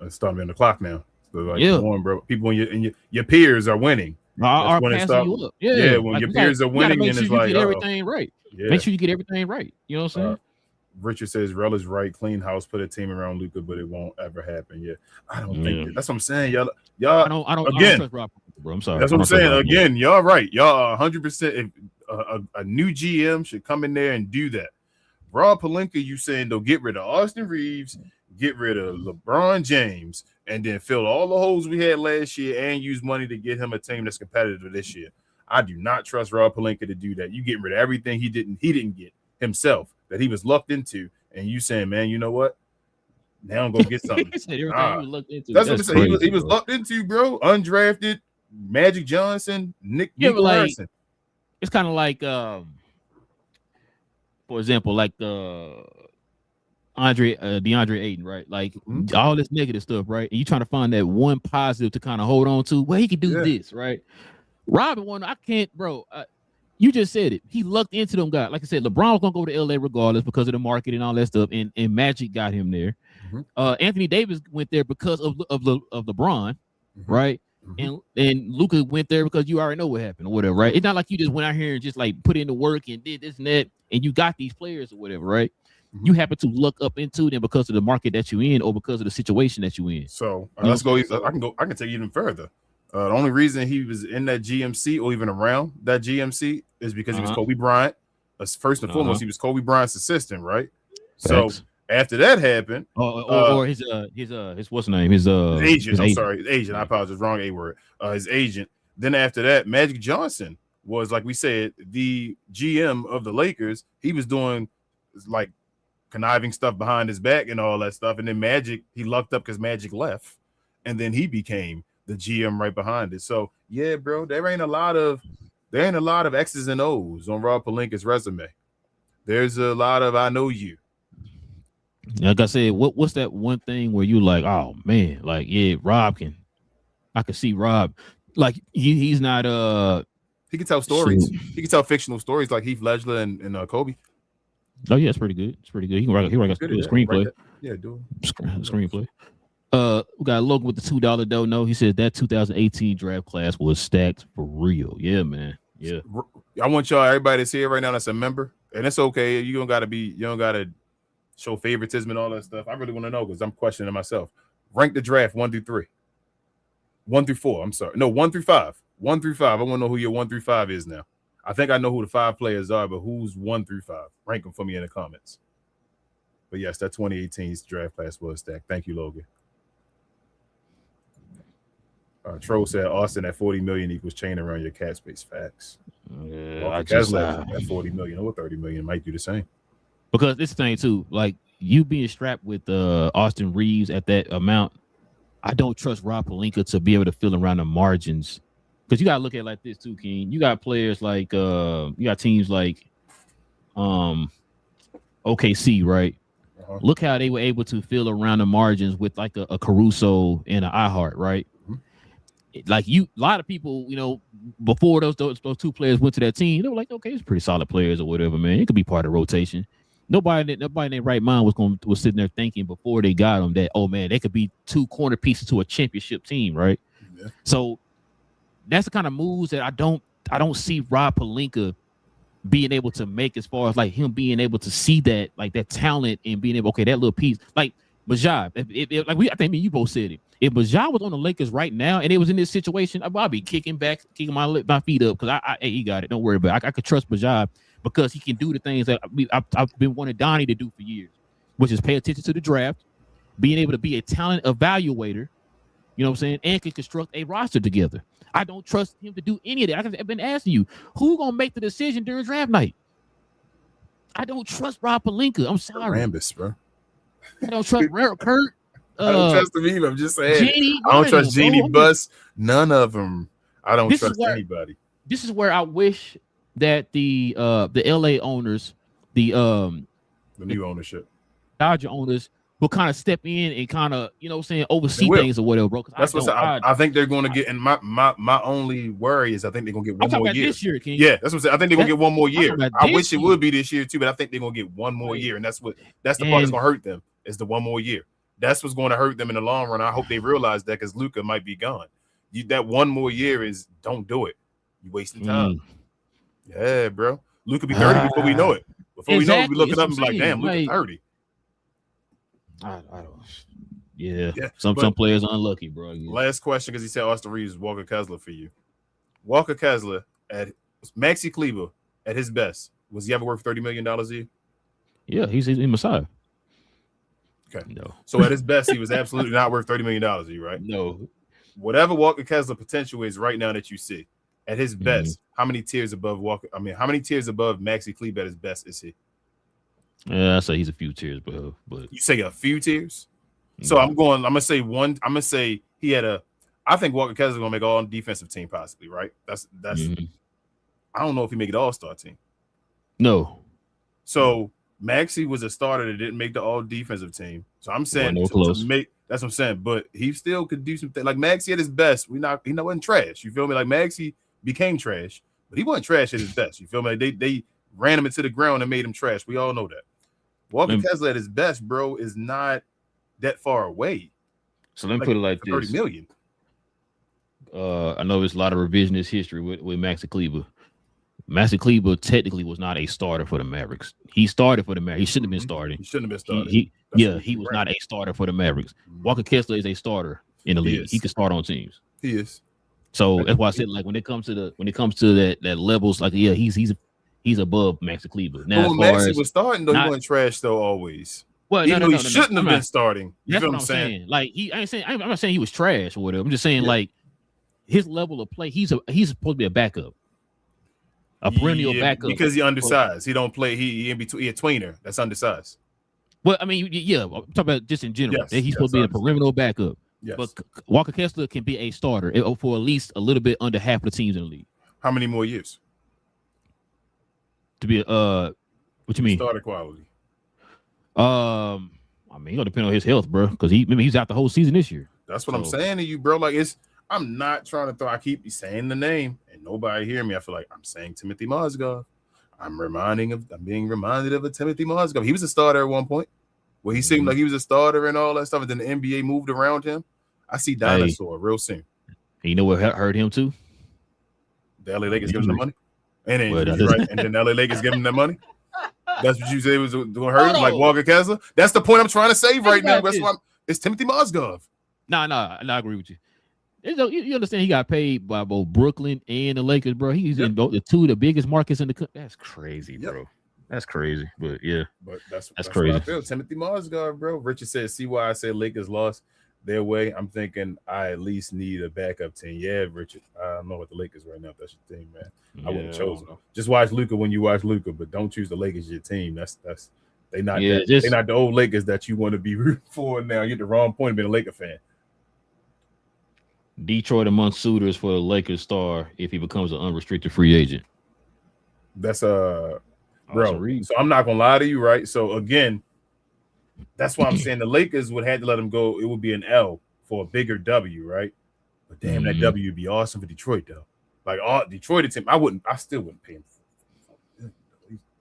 It's starting to be on the clock now. So like, come on, bro. People in your peers are winning. Are passing you up. Yeah, when like, your peers are winning, then it's like everything right. Yeah. Make sure you get everything right. You know what I'm saying? Richard says Relle is right. Clean house, put a team around Luka, but it won't ever happen. Yeah, I don't think that's what I'm saying. Y'all. I don't trust Rob, bro. I'm sorry. That's what I'm saying. Again, y'all right. Y'all 100%. A new GM should come in there and do that. Rob Pelinka, you saying they'll get rid of Austin Reeves, get rid of LeBron James, and then fill all the holes we had last year and use money to get him a team that's competitive this year. I do not trust Rob Pelinka to do that. You getting rid of everything he didn't get himself that he was lucked into, and you saying, man, you know what? Now I'm gonna get something. That's what I'm saying. He was lucked into, bro. Undrafted Magic Johnson, Nick Larson. It's kind of like, for example, like DeAndre Ayton, right? Like all this negative stuff, right? And you trying to find that one positive to kind of hold on to. Well, he could do this, right? Robin one, I can't, bro. You just said it. He lucked into them guys. Like I said, LeBron was gonna go to LA regardless because of the market and all that stuff. And Magic got him there. Anthony Davis went there because of LeBron, right? And Luka went there because you already know what happened or whatever, right? It's not like you just went out here and just like put in the work and did this and that, and you got these players or whatever, right? You happen to look up into them because of the market that you're in or because of the situation that you're in. So let's go. I can take it even further. The only reason he was in that GMC or even around that GMC is because he was Kobe Bryant. First and foremost, he was Kobe Bryant's assistant, right? So after that happened, or his what's the name? His agent. I'm sorry, his agent. I apologize. Wrong A word. His agent. Then after that, Magic Johnson was, like we said, the GM of the Lakers. He was doing like conniving stuff behind his back and all that stuff. And then Magic, he lucked up because Magic left, and then he became the GM right behind it. So yeah, bro, there ain't a lot of X's and O's on Rob Pelinka's resume. There's a lot of I know you. Like I said, what's that one thing where you like, oh man, like I can see Rob, like he's not he can tell stories. He can tell fictional stories like Heath Ledger and Kobe. Oh yeah, it's pretty good. It's pretty good. He can write a screenplay. Do a screenplay. We got Logan with the $2 dough. No, he said that 2018 draft class was stacked for real. Yeah, man. Yeah. I want everybody to see it right now that's a member, and it's okay. You don't gotta show favoritism and all that stuff. I really want to know because I'm questioning myself. Rank the draft 1 through 3. 1 through 4. I'm sorry. No, 1 through 5. 1 through 5. I want to know who your 1 through 5 is now. I think I know who the 5 players are, but who's 1 through 5? Rank them for me in the comments. But yes, that 2018's draft class was stacked. Thank you, Logan. Tro said Austin at 40 million equals chain around your cap space. Facts. I just at 40 million or 30 million might do the same. Because this thing too, like you being strapped with Austin Reeves at that amount, I don't trust Rob Pelinka to be able to fill around the margins. Because you gotta look at it like this too, King. You got players like you got teams like OKC, right? Look how they were able to fill around the margins with like a Caruso and an iHeart, right? Like a lot of people, before those two players went to that team, they were like, okay, it's pretty solid players or whatever, man. It could be part of the rotation. Nobody in their right mind was sitting there thinking before they got them that, oh man, they could be 2 corner pieces to a championship team, right? Yeah. So that's the kind of moves that I don't see Rob Pelinka being able to make, as far as like him being able to see that, like that talent and being able, okay, that little piece, like Majai. I think you both said it. If Majai was on the Lakers right now and it was in this situation, I'd be kicking my feet up because he got it. Don't worry about it. I could trust Majai. because he can do the things that I've been wanting Donnie to do for years, which is pay attention to the draft, being able to be a talent evaluator, you know what I'm saying, and can construct a roster together. I don't trust him to do any of that. I've been asking you, who gonna make the decision during draft night? I don't trust Rob Pelinka. I'm sorry. Rambus, bro. I don't trust Kurt. I don't trust him either. I'm just saying. Genie, I don't trust Genie, Bus. None of them. I don't trust anybody. This is where I wish that the LA owners, the new ownership, Dodger owners, will kind of step in and kind of, you know what I'm saying, oversee things or whatever, bro. That's what I think they're going to get. And my only worry is I think they're going to get one more year. This year, King. Yeah, that's what I'm saying. I think they're going to get one more year. I wish it would be this year too, but I think they're going to get one more year, and that's the part that's going to hurt them is the one more year. That's what's going to hurt them in the long run. I hope they realize that because Luka might be gone. That one more year is don't do it. You're wasting time. Yeah, bro. Luka be 30 before we know it. Before we know it, we look it up and be like, damn, Luka 30. I don't. Yeah. Some players are unlucky, bro. Yeah. Last question, because he said Austin Reeves, Walker Kessler for you. Walker Kessler at Maxi Kleber at his best, was he ever worth $30 million a year? Yeah, he's Messiah. Okay. No. So at his best, he was absolutely not worth $30 million a year, right? No. Whatever Walker Kessler potential is right now that you see, at his best, how many tiers above how many tiers above Maxi Kleber at his best is he? Yeah, I say he's a few tiers above, but you say a few tiers? So I'm gonna say one. I'm gonna say he had I think Walker Kessler's gonna make all defensive team possibly, right? That's I don't know if he make it all-star team. No. So Maxey was a starter that didn't make the all defensive team. So I'm saying to make that's what I'm saying, but he still could do something like Maxey at his best. He wasn't trash. You feel me? Like Maxey became trash, but he wasn't trash at his best. You feel me? Like they ran him into the ground and made him trash. We all know that. Walker Kessler at his best, bro, is not that far away. So let me put it like this: 30 million. I know there's a lot of revisionist history with Maxi Kleber. Maxi Kleber technically was not a starter for the Mavericks. He started for the Mavericks. He shouldn't have been starting. He shouldn't have been starting. He was not a starter for the Mavericks. Walker Kessler is a starter in the league. He can start on teams. He is. So that's why I said, like, when it comes to that levels, like, yeah, he's above Maxi Kleber. Now, when Maxi was starting, though, he wasn't trash though always. Well, he shouldn't have been starting. You That's feel what I'm saying. Like, I'm not saying he was trash or whatever. I'm just saying, like, his level of play, he's supposed to be a backup. A perennial backup. Because he's undersized. He don't play. He in between. He a tweener. That's undersized. Well, I mean, yeah, I'm talking about just in general. He's supposed to be a perennial backup. Yes. But Walker Kessler can be a starter for at least a little bit under half of the teams in the league. How many more years? To be what you mean? Starter quality. I mean, it'll depend on his health, bro, because he's out the whole season this year. That's what I'm saying to you, bro. Like, I'm not trying to throw. I keep saying the name and nobody hear me. I feel like I'm saying Timothy Mozgov. I'm being reminded of a Timothy Mozgov. He was a starter at one point where he seemed like he was a starter and all that stuff. And then the NBA moved around him. I see dinosaur real soon. You know what hurt him too? The LA Lakers give him the money. And then and then LA Lakers give him the money. That's what you say was going to hurt him, like Walker Kessler. That's the point I'm trying to say right now. That's why it's Timothy Mozgov. No, I agree with you. You understand he got paid by both Brooklyn and the Lakers, bro. He's in the two of the biggest markets in the country. That's crazy, bro. That's crazy. But yeah, that's crazy. What I feel. Timothy Mozgov, bro. Richard said, see why I said Lakers lost their way. I'm thinking I at least need a backup team. Yeah, Richard. I don't know what the Lakers right now. If that's your team, man. I wouldn't have chosen them. Just watch Luka when you watch Luka, but don't choose the Lakers as your team. They're not the old Lakers that you want to be rooting for now. You're at the wrong point of being a Laker fan. Detroit among suitors for the Lakers star if he becomes an unrestricted free agent. That's bro. So I'm not gonna lie to you, right? So again, that's why I'm saying the Lakers would have to let him go. It would be an L for a bigger W, right? But damn, that W would be awesome for Detroit, though. Like all Detroit team, I still wouldn't pay him.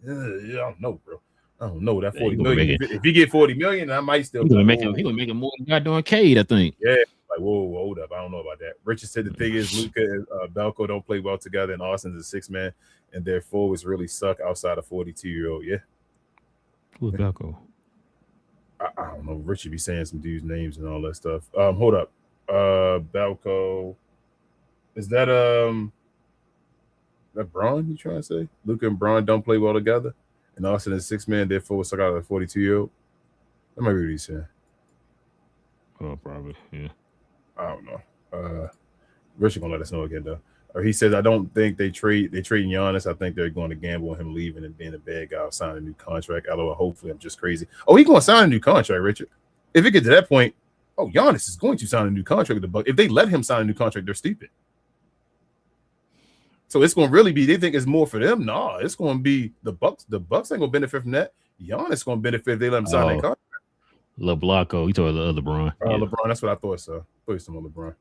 I don't know, bro. I don't know that 40 million. If he get 40 million, I might still. He's gonna make him more than goddamn Cade, I think. Yeah. Like, whoa, hold up. I don't know about that. Richard said the thing is Luka and Belko don't play well together, and Austin's a 6-man, and their forwards really suck outside a 42-year-old. Yeah. Who's Belko? I don't know. Richard be saying some dudes' names and all that stuff. Hold up. Belko. Is that That Braun, you trying to say? Luka and Braun don't play well together, and Austin is 6 man, therefore stuck out of a 42-year-old. That might be what he's saying. Oh, probably. Yeah. I don't know. Richard gonna let us know again though. He says, I don't think they trading Giannis. I think they're going to gamble on him leaving and being a bad guy, signing a new contract. LOL, hopefully I'm just crazy. Oh, he's going to sign a new contract, Richard. If it gets to that point, Giannis is going to sign a new contract with the Bucks. If they let him sign a new contract, they're stupid. So it's going to really be, they think it's more for them. No, it's going to be the Bucks. The Bucks ain't going to benefit from that. Giannis is going to benefit if they let him sign that contract. LeBlanco, he told LeBron. LeBron, that's what I thought, so. I thought he was talking about LeBron.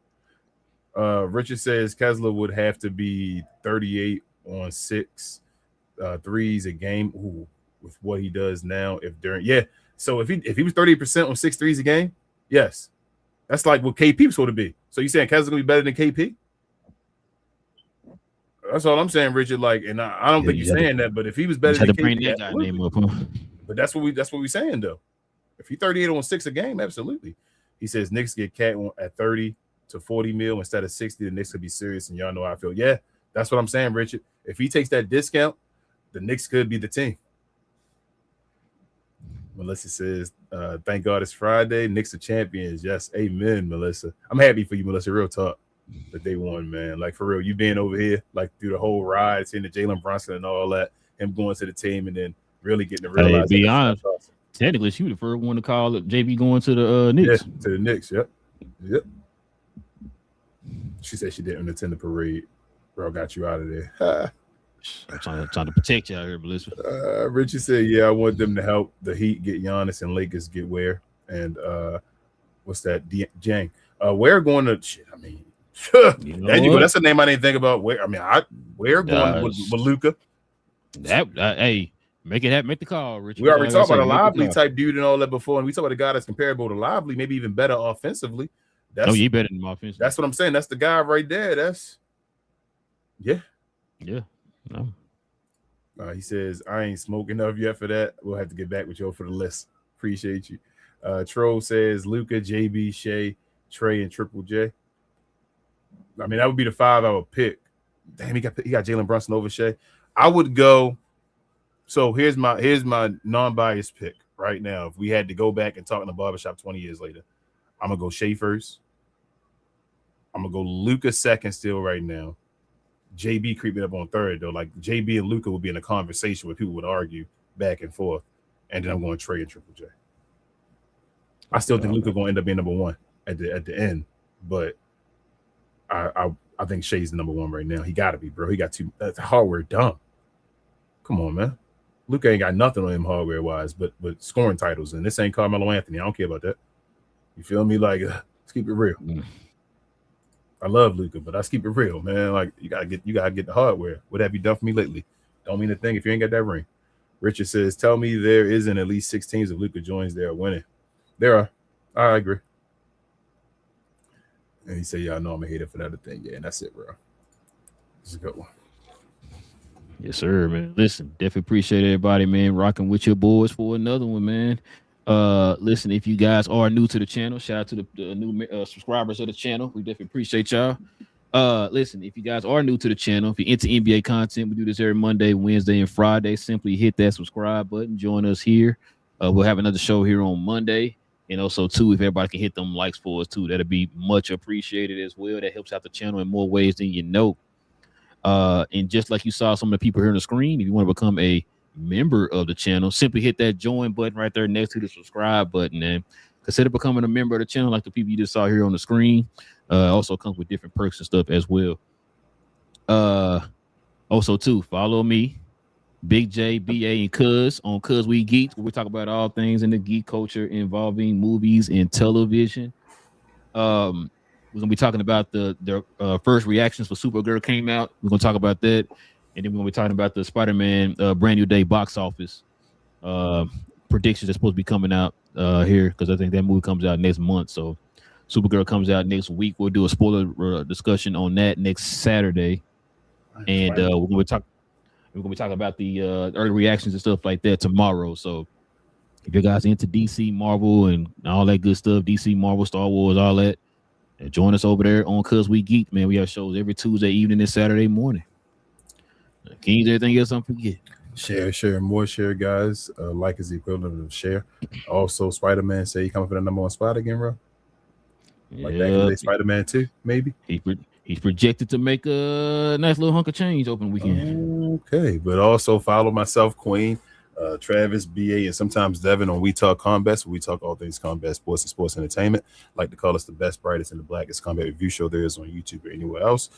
Richard says Kessler would have to be 38 on 6 threes a game. Ooh, with what he does now. So if he was 38% on 6 threes a game, yes, that's like what KP was supposed to be. So you saying Kessler's gonna be better than KP? That's all I'm saying, Richard. Like, and I don't think you're saying that, but if he was better than KP, but that's what we're saying though. If he's 38 on 6 a game, absolutely. He says Knicks get Cat at 30 to 40 mil instead of 60, the Knicks could be serious, and y'all know how I feel. Yeah, that's what I'm saying, Richard. If he takes that discount, the Knicks could be the team. Melissa says, thank God it's Friday. Knicks are champions. Yes, amen, Melissa. I'm happy for you, Melissa. Real talk that they won, man. Like, for real, you being over here, like, through the whole ride, seeing the Jalen Brunson and all that, him going to the team and then really getting to realize. Be honest, technically, she was the first one to call it JB going to the Knicks. Yeah, to the Knicks, yep. She said she didn't attend the parade. Bro, got you out of there. I'm trying to protect you out here, Melissa. Richie said, yeah, I want them to help the Heat get Giannis and Lakers get Ware. And what's that? Jang. Ware going to shit. I mean, that's a name I didn't think about. Ware. I mean, Ware going with Luka. Hey, make it happen. Make the call, Richie. We already talked about a Lively type dude and all that before, and we talked about a guy that's comparable to Lively, maybe even better offensively. You better than him offensively. That's what I'm saying. That's the guy right there. Yeah. No. He says, I ain't smoking enough yet for that. We'll have to get back with you for the list. Appreciate you. Troll says Luka, JB, Shea, Trey, and Triple J. I mean, that would be the 5 I would pick. Damn, he got Jalen Brunson over Shea. I would go. So here's my non-biased pick right now. If we had to go back and talk in the barbershop 20 years later, I'm gonna go Shea first. I'm gonna go Luka second still right now. JB creeping up on third though. Like JB and Luka would be in a conversation where people would argue back and forth, and then I'm going Trey and Triple J. I still think Luka gonna end up being number 1 at the end, but I think Shea's the number 1 right now. He got to be, bro. He got 2. That's hardware dumb. Come on, man. Luka ain't got nothing on him hardware wise, but scoring titles, and this ain't Carmelo Anthony. I don't care about that. You feel me? Like, let's keep it real. I love Luka, but let's keep it real, man. Like, you gotta get the hardware. What have you done for me lately? Don't mean a thing if you ain't got that ring. Richard says, tell me there isn't at least 6 teams if Luka joins, they are winning. There are. I agree. And he said, yeah, I know I'm a hater for that thing. Yeah, and that's it, bro. This is a good one. Yes, sir, man. Listen, definitely appreciate everybody, man, rocking with your boys for another one, man. Listen, if you guys are new to the channel, shout out to the new subscribers of the channel. We definitely appreciate y'all. Listen, if you guys are new to the channel, if you're into NBA content, we do this every Monday, Wednesday, and Friday. Simply hit that subscribe button. Join us here. We'll have another show here on Monday. And also, too, if everybody can hit them likes for us, too, that'd be much appreciated as well. That helps out the channel in more ways than you know. And just like you saw some of the people here on the screen, if you want to become a member of the channel, simply hit that join button right there next to the subscribe button and consider becoming a member of the channel like the people you just saw here on the screen. Also comes with different perks and stuff as well. Also, too, follow me, Big J, BA, and Cuz on Cuz We Geek, where we talk about all things in the geek culture involving movies and television. We're gonna be talking about their first reactions for Supergirl came out. We're gonna talk about that, and then we're gonna be talking about the Spider-Man Brand New Day box office predictions that's supposed to be coming out here, because I think that movie comes out next month. So Supergirl comes out next week. We'll do a spoiler discussion on that next Saturday, and we're gonna be talking about the early reactions and stuff like that tomorrow. So if you guys are into DC, Marvel, and all that good stuff, DC, Marvel, Star Wars, all that, and join us over there on Cuz We Geek, man. We have shows every Tuesday evening and Saturday morning. Kings, everything else I'm forget. Share, more share, guys. Like is the equivalent of share. Also, Spider-Man say he coming for the number 1 spot again, bro. Like back in the day, Spider-Man 2, maybe. He's projected to make a nice little hunk of change open weekend. Okay, but also follow myself, Queen, Travis, BA, and sometimes Devin on We Talk Combat. So we talk all things combat sports and sports entertainment. Like to call us the best, brightest, and the blackest combat review show there is on YouTube or anywhere else.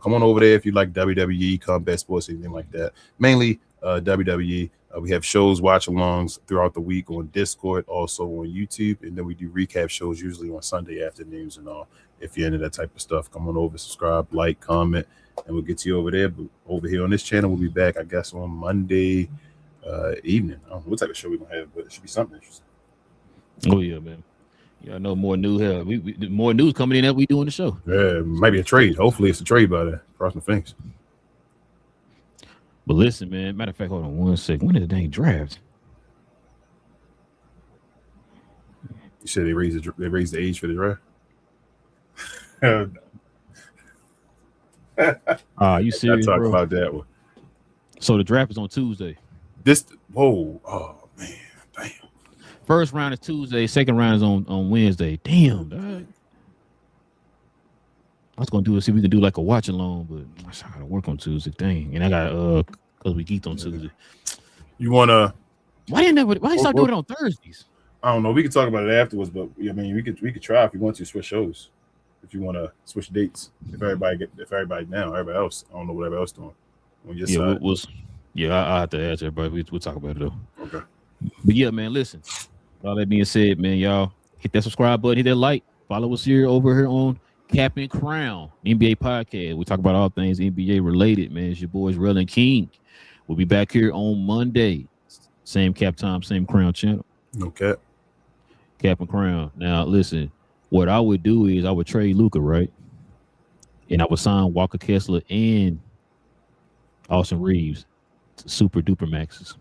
Come on over there if you like WWE, combat sports, anything like that. Mainly WWE. We have shows, watch-alongs throughout the week on Discord, also on YouTube, and then we do recap shows usually on Sunday afternoons and all. If you're into that type of stuff, come on over, subscribe, like, comment, and we'll get you over there. But over here on this channel, we'll be back, I guess, on Monday evening. I don't know what type of show we're going to have, but it should be something interesting. Oh, yeah, man. Yeah, I know more news here. More news coming in that we doing the show. Yeah, might be a trade. Hopefully it's a trade by there. Cross my fingers. But listen, man, matter of fact, hold on 1 second. When is the dang draft? You said they raised the age for the draft? You serious, I talk bro? about that one. So the draft is on Tuesday. Oh man, damn. First round is Tuesday. Second round is on Wednesday. Damn, dog. I was gonna see if we could do like a watch along, but I gotta work on Tuesday. Dang, and I got because we geeked on Tuesday. You wanna? Why you start doing it on Thursdays? I don't know. We could talk about it afterwards, but I mean, we could try if you want to switch shows. If you want to switch dates, if everybody else, I don't know what everybody else doing on your side. I have to ask everybody. We'll talk about it though. Okay. But yeah, man, listen. All that being said, man, y'all hit that subscribe button, hit that like, follow us over here on Cap and Crown NBA podcast. We talk about all things NBA related, man. It's your boys Relle and King. We'll be back here on Monday. Same cap time, same crown channel. No cap. Cap and Crown. Now, listen, what I would do is I would trade Luka, right? And I would sign Walker Kessler and Austin Reeves to super duper maxes.